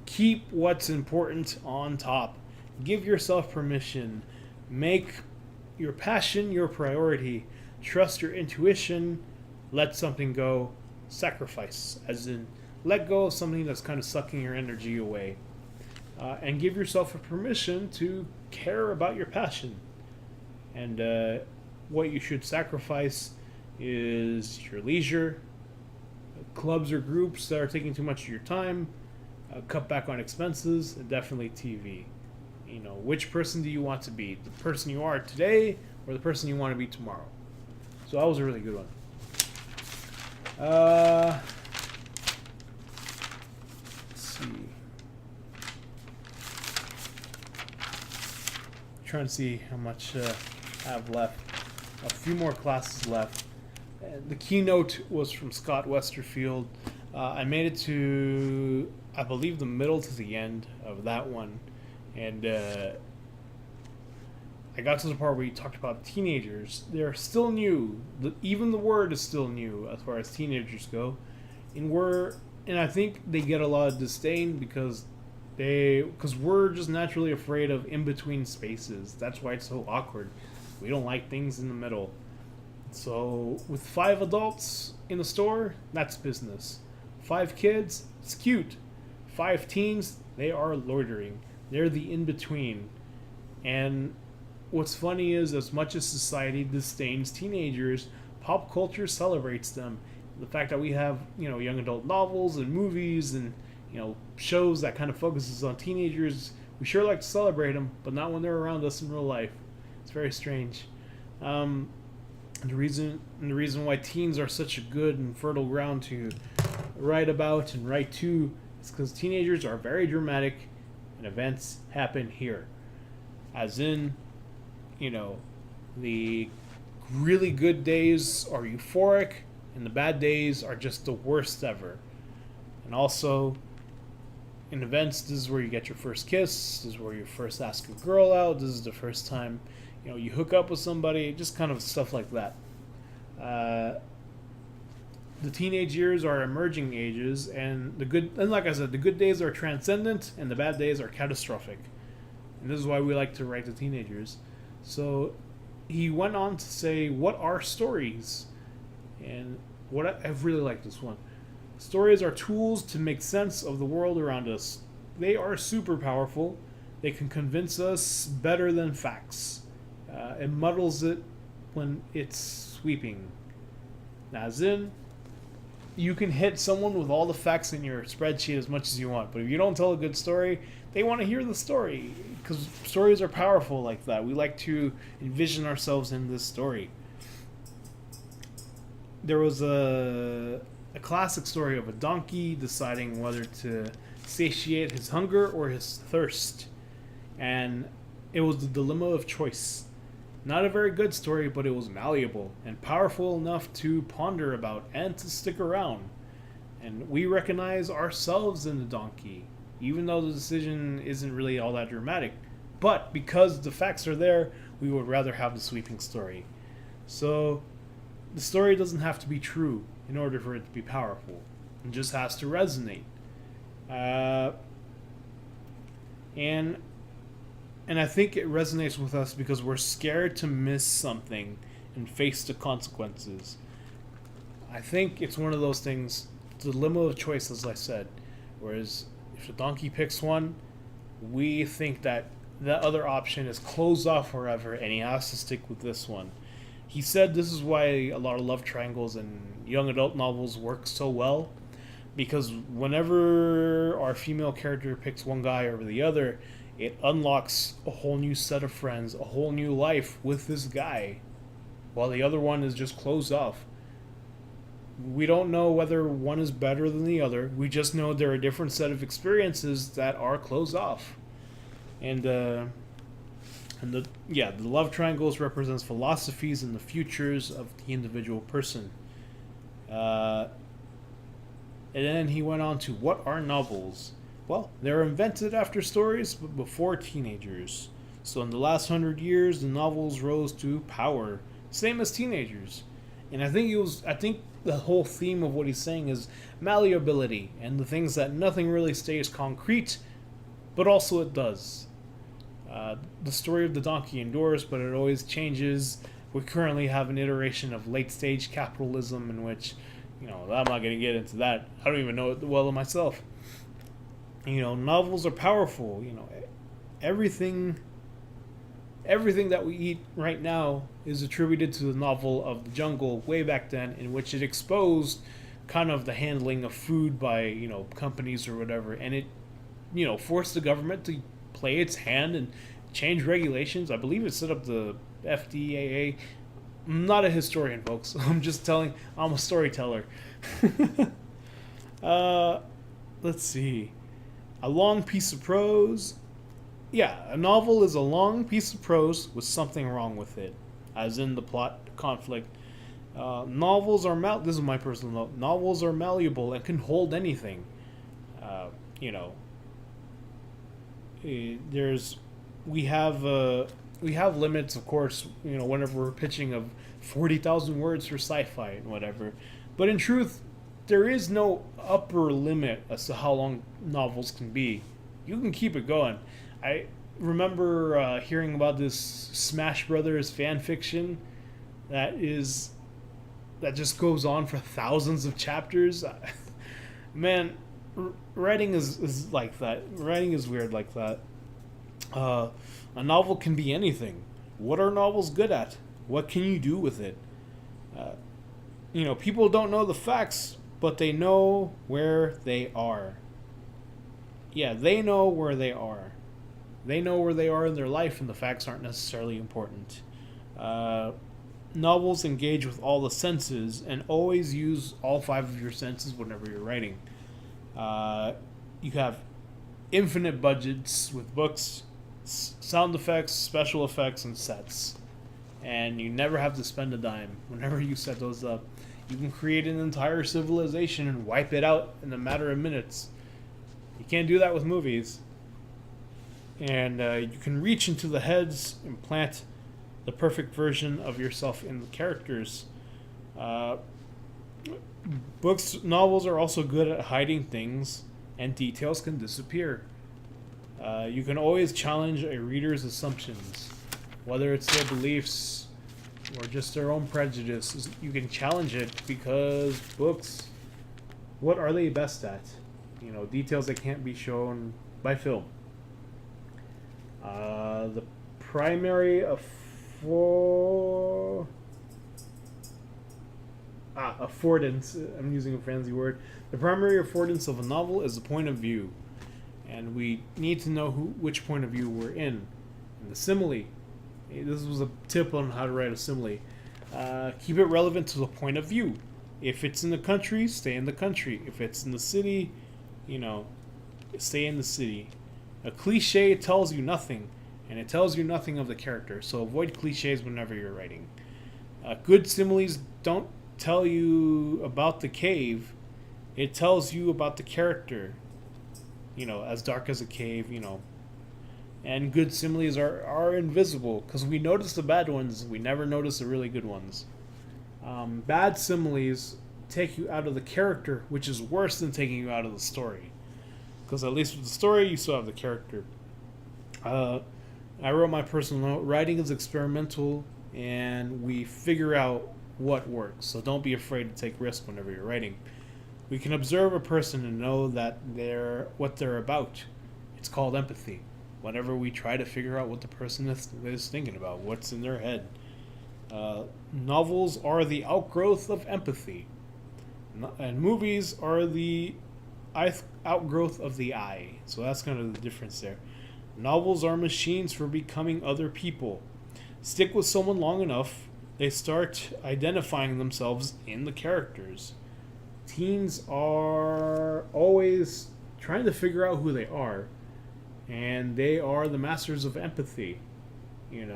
Keep what's important on top. Give yourself permission. Make your passion your priority. Trust your intuition. Let something go. Sacrifice, as in let go of something that's kind of sucking your energy away. And give yourself a permission to care about your passion. And what you should sacrifice is your leisure, clubs or groups that are taking too much of your time, cut back on expenses, and definitely TV. Which person do you want to be? The person you are today or the person you want to be tomorrow? So that was a really good one. Let's see. Trying to see how much I have left. A few more classes left. The keynote was from Scott Westerfield. I made it to, I believe, the middle to the end of that one. And I got to the part where he talked about teenagers. They're still new. Even the word is still new as far as teenagers go. And I think they get a lot of disdain because we're just naturally afraid of in-between spaces. That's why it's so awkward. We don't like things in the middle. So with 5 adults in the store, that's business. 5 kids, it's cute. 5 teens, they are loitering. They're the in-between. And what's funny is, as much as society disdains teenagers, pop culture celebrates them. The fact that we have, young adult novels and movies and, shows that kind of focuses on teenagers, we sure like to celebrate them, but not when they're around us in real life. It's very strange. And the reason why teens are such a good and fertile ground to write about and write to is because teenagers are very dramatic and events happen here. As in, the really good days are euphoric and the bad days are just the worst ever. And also, in events, this is where you get your first kiss, this is where you first ask a girl out, this is the first time you hook up with somebody, just kind of stuff like that. The teenage years are emerging ages, and like I said, the good days are transcendent and the bad days are catastrophic. And this is why we like to write to teenagers. So he went on to say, what are stories? And I really like this one. Stories are tools to make sense of the world around us. They are super powerful. They can convince us better than facts. It muddles it when it's sweeping. As in, you can hit someone with all the facts in your spreadsheet as much as you want, but if you don't tell a good story, they want to hear the story, because stories are powerful like that. We like to envision ourselves in this story. There was a classic story of a donkey deciding whether to satiate his hunger or his thirst, and it was the dilemma of choice. Not a very good story, but it was malleable and powerful enough to ponder about and to stick around. And we recognize ourselves in the donkey, even though the decision isn't really all that dramatic. But because the facts are there, we would rather have the sweeping story. So, the story doesn't have to be true in order for it to be powerful. It just has to resonate. Uh, and and I think it resonates with us because we're scared to miss something and face the consequences. I think it's one of those things, the dilemma of choice, as I said. Whereas if the donkey picks one, we think that the other option is closed off forever and he has to stick with this one. He said this is why a lot of love triangles and young adult novels work so well, because whenever our female character picks one guy over the other, it unlocks a whole new set of friends, a whole new life with this guy, while the other one is just closed off. We don't know whether one is better than the other. We just know there are a different set of experiences that are closed off. And the love triangles represents philosophies and the futures of the individual person. And then he went on to, what are novels? Well, they're invented after stories, but before teenagers. So in the last 100 years, the novels rose to power, same as teenagers. And I think the whole theme of what he's saying is malleability and the things that nothing really stays concrete, but also it does. The story of the donkey endures, but it always changes. We currently have an iteration of late stage capitalism in which, I'm not going to get into that. I don't even know it well myself. Novels are powerful. Everything that we eat right now is attributed to the novel of the jungle way back then, in which it exposed kind of the handling of food by, companies or whatever, and it, forced the government to play its hand and change regulations. I believe it set up the FDAA. I'm not a historian, folks. I'm a storyteller. Let's see. A long piece of prose. Yeah, a novel is a long piece of prose with something wrong with it, as in the plot conflict. Novels are this is my personal note. Novels are malleable and can hold anything. We have limits, of course. Whenever we're pitching of 40,000 words for sci-fi and whatever, but in truth, there is no upper limit as to how long novels can be. You can keep it going. I remember hearing about this Smash Brothers fan fiction that just goes on for thousands of chapters. Man, writing is like that. Writing is weird like that. A novel can be anything. What are novels good at? What can you do with it? People don't know the facts, but they know where they are. Yeah, they know where they are. They know where they are in their life, and the facts aren't necessarily important. Novels engage with all the senses and always use all 5 of your senses whenever you're writing. You have infinite budgets with books, sound effects, special effects, and sets. And you never have to spend a dime whenever you set those up. You can create an entire civilization and wipe it out in a matter of minutes. You can't do that with movies. And you can reach into the heads and plant the perfect version of yourself in the characters. Novels are also good at hiding things, and details can disappear. You can always challenge a reader's assumptions, whether it's their beliefs or just their own prejudice. You can challenge it because books, what are they best at? Details that can't be shown by film. The primary affordance, I'm using a fancy word. The primary affordance of a novel is the point of view. And we need to know which point of view we're in. And the simile. This was a tip on how to write a simile. Keep it relevant to the point of view. If it's in the country, stay in the country. If it's in the city, stay in the city. A cliche tells you nothing, and it tells you nothing of the character. So avoid cliches whenever you're writing. Good similes don't tell you about the cave, it tells you about the character. As dark as a cave, And good similes are invisible because we notice the bad ones, we never notice the really good ones. Bad similes take you out of the character, which is worse than taking you out of the story. Because at least with the story, you still have the character. I wrote my personal note. Writing is experimental, and we figure out what works. So don't be afraid to take risks whenever you're writing. We can observe a person and know that what they're about. It's called empathy. Whenever we try to figure out what the person is thinking about, what's in their head. Novels are the outgrowth of empathy, and movies are the outgrowth of the eye. So that's kind of the difference there. Novels are machines for becoming other people. Stick with someone long enough, they start identifying themselves in the characters. Teens are always trying to figure out who they are, and they are the masters of empathy. They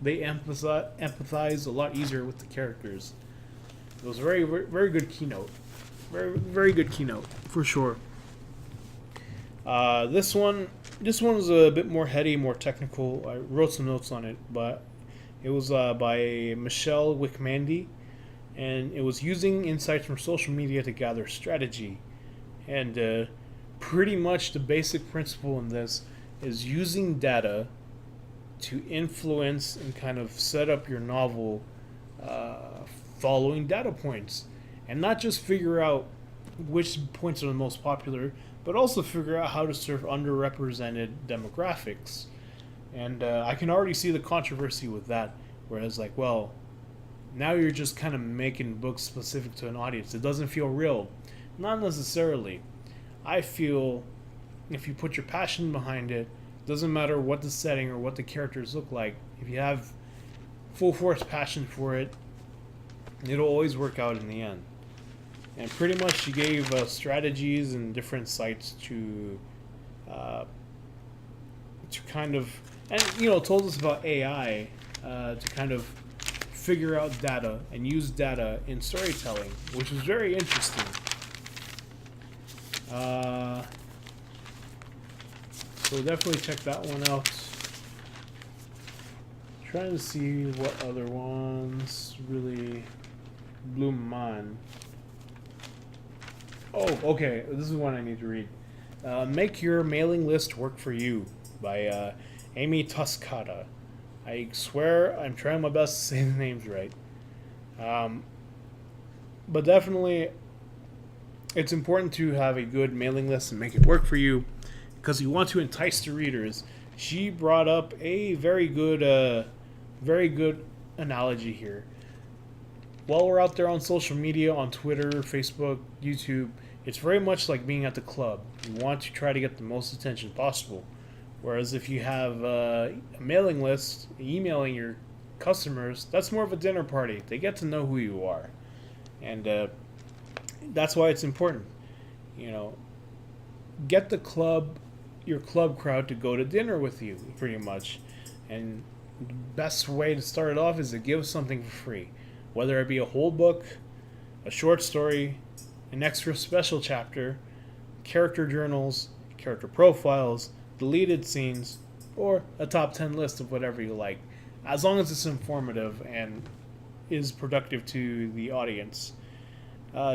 empathize a lot easier with the characters. It was a very, very, very good keynote. Very, very good keynote, for sure. This one was a bit more heady, more technical. I wrote some notes on it, but it was by Michelle Wickmandy, and it was using insights from social media to gather strategy. And pretty much the basic principle in this is using data to influence and kind of set up your novel following data points. And not just figure out which points are the most popular, but also figure out how to serve underrepresented demographics. And I can already see the controversy with that, whereas now you're just kind of making books specific to an audience. It doesn't feel real. Not necessarily. I feel if you put your passion behind it, doesn't matter what the setting or what the characters look like, if you have full force passion for it, it'll always work out in the end. And pretty much she gave strategies and different sites to kind of, and told us about AI to kind of figure out data and use data in storytelling, which was very interesting. So definitely check that one out. Trying to see what other ones really blew my mind. Oh, okay. This is one I need to read. Make Your Mailing List Work for You by Amy Toscata. I swear I'm trying my best to say the names right. But definitely, it's important to have a good mailing list and make it work for you because you want to entice the readers. She brought up a very good analogy here. While we're out there on social media, on Twitter, Facebook, YouTube, it's very much like being at the club. You want to try to get the most attention possible. Whereas if you have a mailing list, emailing your customers, that's more of a dinner party. They get to know who you are. And that's why it's important. Get your club crowd to go to dinner with you, pretty much. And the best way to start it off is to give something for free. Whether it be a whole book, a short story, an extra special chapter, character journals, character profiles, deleted scenes, or a top 10 list of whatever you like. As long as it's informative and is productive to the audience.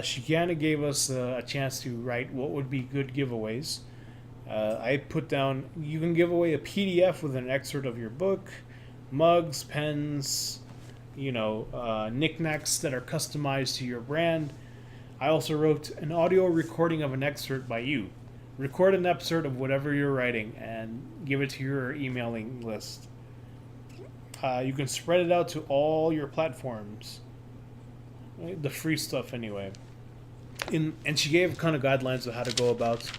She kind of gave us a chance to write what would be good giveaways. I put down, you can give away a PDF with an excerpt of your book, mugs, pens, knickknacks that are customized to your brand. I also wrote an audio recording of an excerpt by you. Record an excerpt of whatever you're writing and give it to your emailing list. You can spread it out to all your platforms. The free stuff anyway. And she gave kind of guidelines of how to go about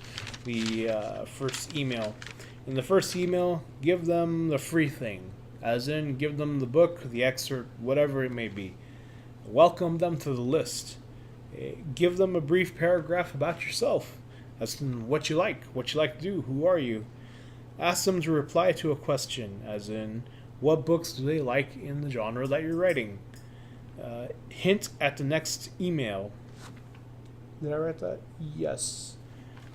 the first email. In the first email, give them the free thing. As in, give them the book, the excerpt, whatever it may be. Welcome them to the list. Give them a brief paragraph about yourself. As to what you like to do, who are you. Ask them to reply to a question, as in, what books do they like in the genre that you're writing? Hint at the next email. Did I write that? Yes.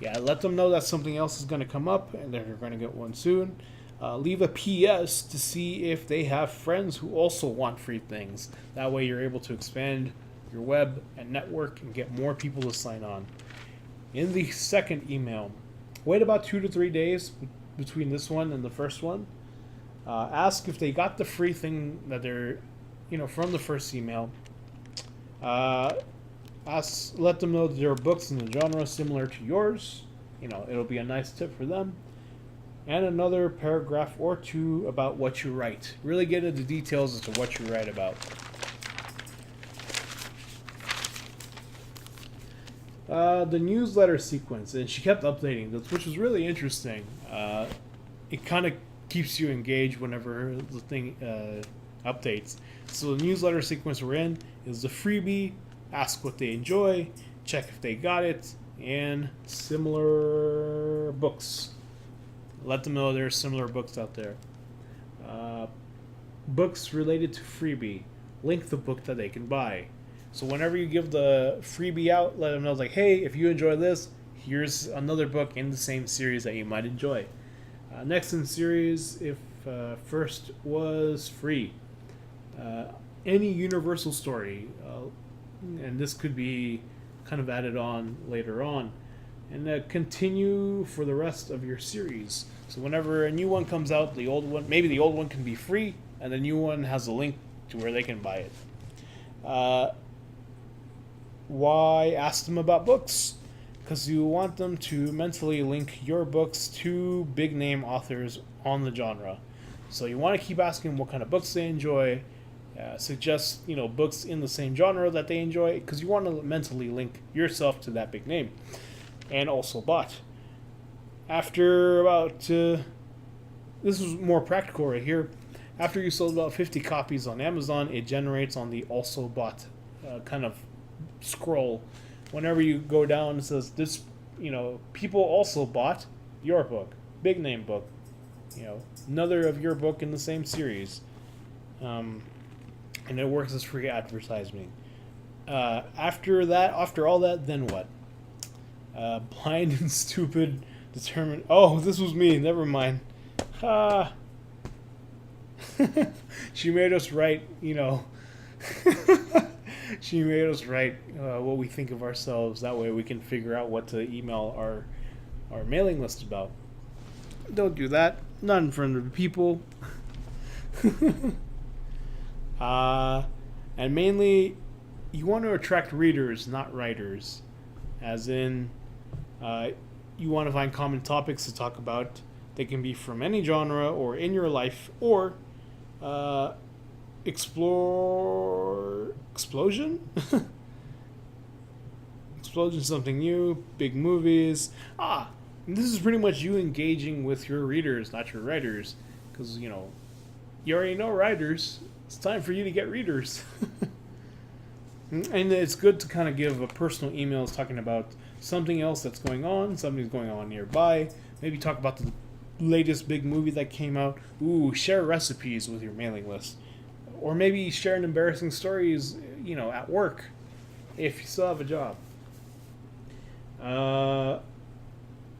Yeah, let them know that something else is going to come up and that you're going to get one soon. Leave a PS to see if they have friends who also want free things. That way you're able to expand your web and network and get more people to sign on. In the second email, wait about 2 to 3 days between this one and the first one. Ask if they got the free thing that they're, from the first email. Let them know that there are books in the genre similar to yours. It'll be a nice tip for them. And another paragraph or two about what you write. Really get into the details as to what you write about. The newsletter sequence, and she kept updating this, which was really interesting. It kind of keeps you engaged whenever the thing updates. So the newsletter sequence we're in is the freebie, ask what they enjoy, check if they got it, and similar books. Let them know there are similar books out there. Books related to freebie. Link the book that they can buy. So whenever you give the freebie out, let them know, like, hey, if you enjoy this, here's another book in the same series that you might enjoy. Next in series, if first was free. Any universal story. And this could be kind of added on later on. And continue for the rest of your series. So whenever a new one comes out, maybe the old one can be free, and the new one has a link to where they can buy it. Why ask them about books? Because you want them to mentally link your books to big name authors on the genre. So you want to keep asking what kind of books they enjoy. Suggest books in the same genre that they enjoy, because you want to mentally link yourself to that big name. And also bought. After about, this is more practical right here. After you sold about 50 copies on Amazon, it generates on the also bought kind of scroll. Whenever you go down, it says this, people also bought your book, big name book, another of your book in the same series, and it works as free advertising. After all that, then what? Blind and stupid, determined. Oh, this was me. Never mind. She made us write, she made us write what we think of ourselves. That way we can figure out what to email our mailing list about. Don't do that. Not in front of the people. And mainly, you want to attract readers, not writers. As in, you want to find common topics to talk about. They can be from any genre or in your life, or explosion? Explosion, something new, big movies. This is pretty much you engaging with your readers, not your writers. Because, you already know writers. It's time for you to get readers. And it's good to kind of give a personal emails talking about something else that's going on, something's going on nearby. Maybe talk about the latest big movie that came out. Share recipes with your mailing list. Or maybe share an embarrassing stories, at work, if you still have a job.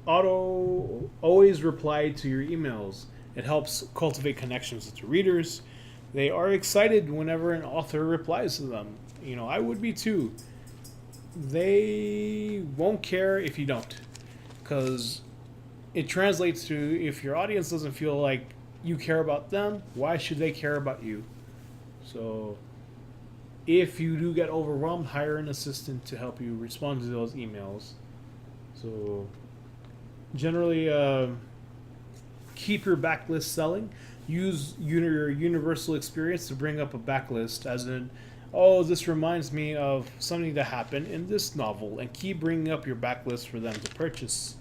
Always reply to your emails. It helps cultivate connections with your readers. They are excited whenever an author replies to them. I would be too. They won't care if you don't. Because it translates to, if your audience doesn't feel like you care about them, why should they care about you? So, if you do get overwhelmed, hire an assistant to help you respond to those emails. So, generally, keep your backlist selling. Use your universal experience to bring up a backlist, as in, this reminds me of something that happened in this novel, and keep bringing up your backlist for them to purchase.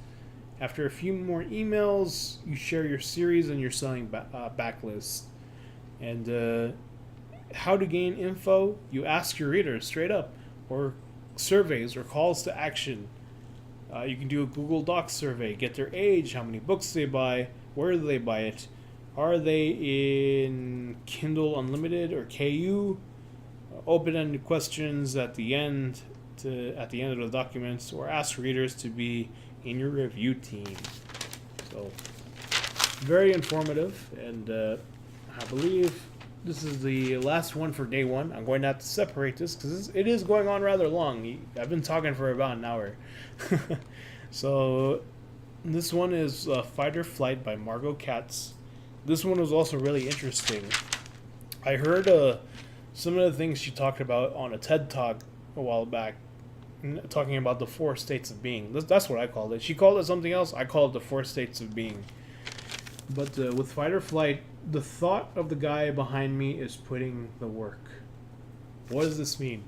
After a few more emails, you share your series and your selling backlist. And how to gain info, you ask your readers straight up, or surveys or calls to action. You can do a Google Docs survey, get their age, how many books they buy, where do they buy it, are they in Kindle Unlimited or KU? Open-ended questions at the end of the documents, or ask readers to be in your review team. So very informative, and I believe this is the last one for day one. I'm going to have to separate this because it is going on rather long. I've been talking for about an hour. So this one is Fight or Flight by Margot Katz. This one was also really interesting. I heard some of the things she talked about on a TED Talk a while back, talking about the 4 states of being. That's what I called it. She called it something else. I call it the 4 states of being. But with Fight or Flight, the thought of the guy behind me is putting the work. What does this mean?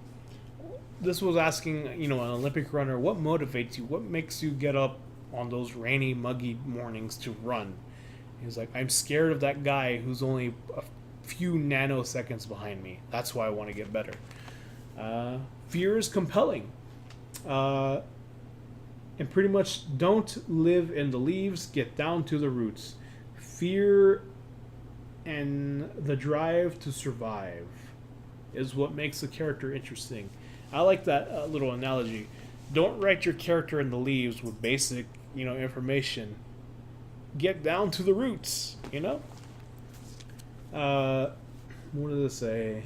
This was asking, an Olympic runner, what motivates you? What makes you get up on those rainy, muggy mornings to run? He's like, I'm scared of that guy who's only a few nanoseconds behind me. That's why I want to get better. Fear is compelling. And pretty much don't live in the leaves, get down to the roots. Fear and the drive to survive is what makes the character interesting. I like that little analogy. Don't write your character in the leaves with basic, information. Get down to the roots, What does it say?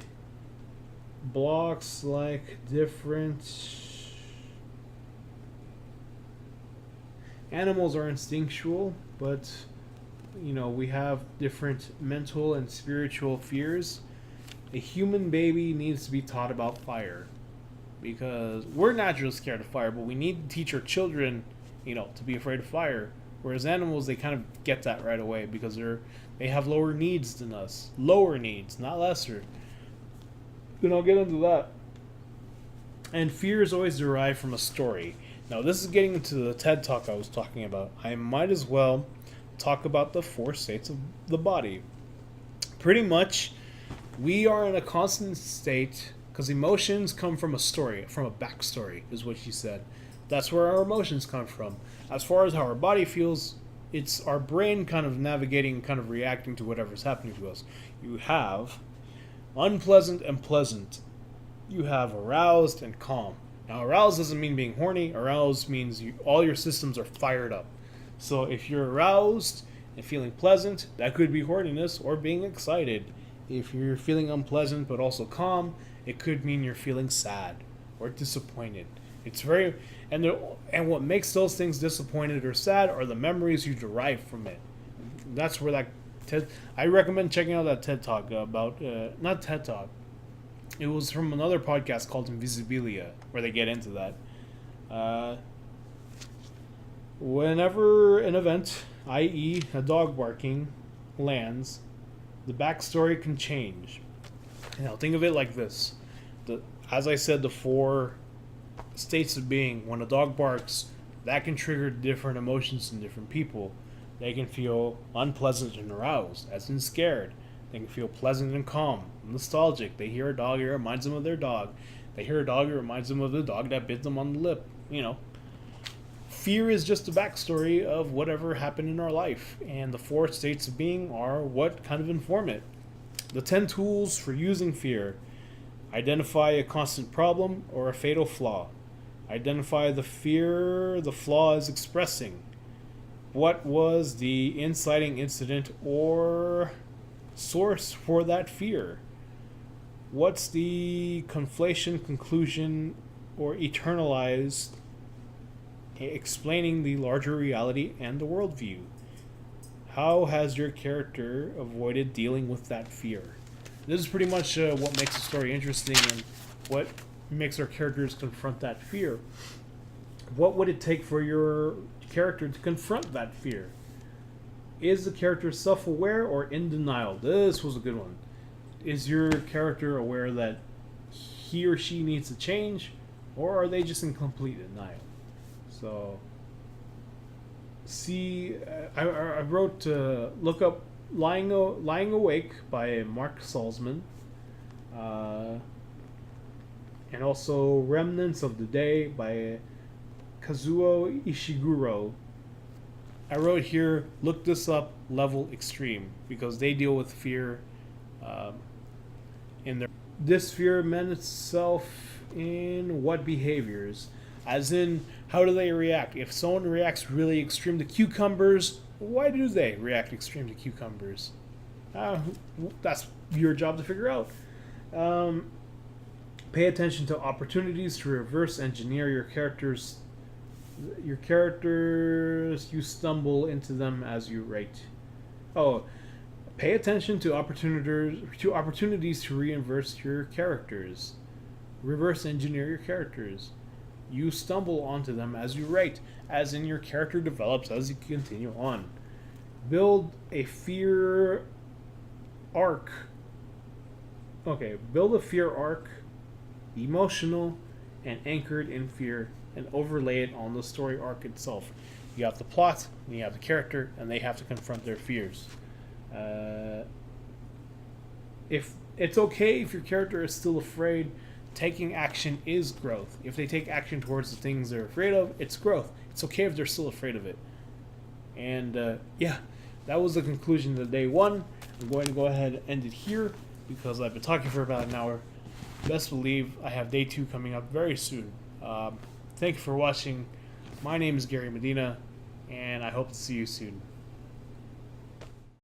Blocks like different animals are instinctual, but we have different mental and spiritual fears. A human baby needs to be taught about fire, because we're naturally scared of fire, but we need to teach our children, to be afraid of fire. Whereas animals, they kind of get that right away because they have lower needs than us. Lower needs, not lesser. Then I'll get into that. And fear is always derived from a story. Now, this is getting into the TED Talk I was talking about. I might as well talk about the 4 states of the body. Pretty much, we are in a constant state because emotions come from a story, from a backstory, is what she said. That's where our emotions come from. As far as how our body feels, it's our brain kind of navigating, kind of reacting to whatever's happening to us. You have unpleasant and pleasant. You have aroused and calm. Now, aroused doesn't mean being horny. Aroused means all your systems are fired up. So if you're aroused and feeling pleasant, that could be horniness or being excited. If you're feeling unpleasant but also calm, it could mean you're feeling sad or disappointed. It's very and what makes those things disappointed or sad are the memories you derive from it. That's where I recommend checking out that TED Talk about not TED Talk. It was from another podcast called Invisibilia, where they get into that. Whenever an event, i.e. a dog barking, lands, the backstory can change. Now think of it like this. As I said, the 4 states of being. When a dog barks, that can trigger different emotions in different people. They can feel unpleasant and aroused, as in scared. They can feel pleasant and calm, nostalgic. They hear a dog, it reminds them of their dog. They hear a dog, it reminds them of the dog that bit them on the lip. Fear is just the backstory of whatever happened in our life, and the 4 states of being are what kind of inform it. The 10 tools for using fear. Identify a constant problem or a fatal flaw. Identify the fear the flaw is expressing. What was the inciting incident or source for that fear? What's the conflation, conclusion, or eternalized explaining the larger reality and the worldview? How has your character avoided dealing with that fear? This is pretty much what makes the story interesting and what makes our characters confront that fear. What would it take for your character to confront that fear? Is the character self-aware or in denial? This was a good one. Is your character aware that he or she needs to change, or are they just in complete denial? So, I wrote look up Lying Awake by Mark Salzman, and also Remnants of the Day by Kazuo Ishiguro. I wrote here, look this up, level extreme, because they deal with fear in their. This fear manifests itself in what behaviors? As in, how do they react? If someone reacts really extreme to cucumbers, why do they react extreme to cucumbers? That's your job to figure out. Pay attention to opportunities to reverse engineer your characters. Your characters, you stumble into them as you write. Oh, pay attention to opportunities to reverse your characters. Reverse engineer your characters. You stumble onto them as you write, as in your character develops as you continue on. Build a fear arc. Okay, build a fear arc, emotional and anchored in fear, and overlay it on the story arc itself. You have the plot, and you have the character, and they have to confront their fears. If it's okay if your character is still afraid, taking action is growth. If they take action towards the things they're afraid of, it's growth. It's okay if they're still afraid of it. And yeah, that was the conclusion of day one. I'm going to go ahead and end it here because I've been talking for about an hour. Best believe I have day two coming up very soon. Thank you for watching. My name is Gary Medina, and I hope to see you soon.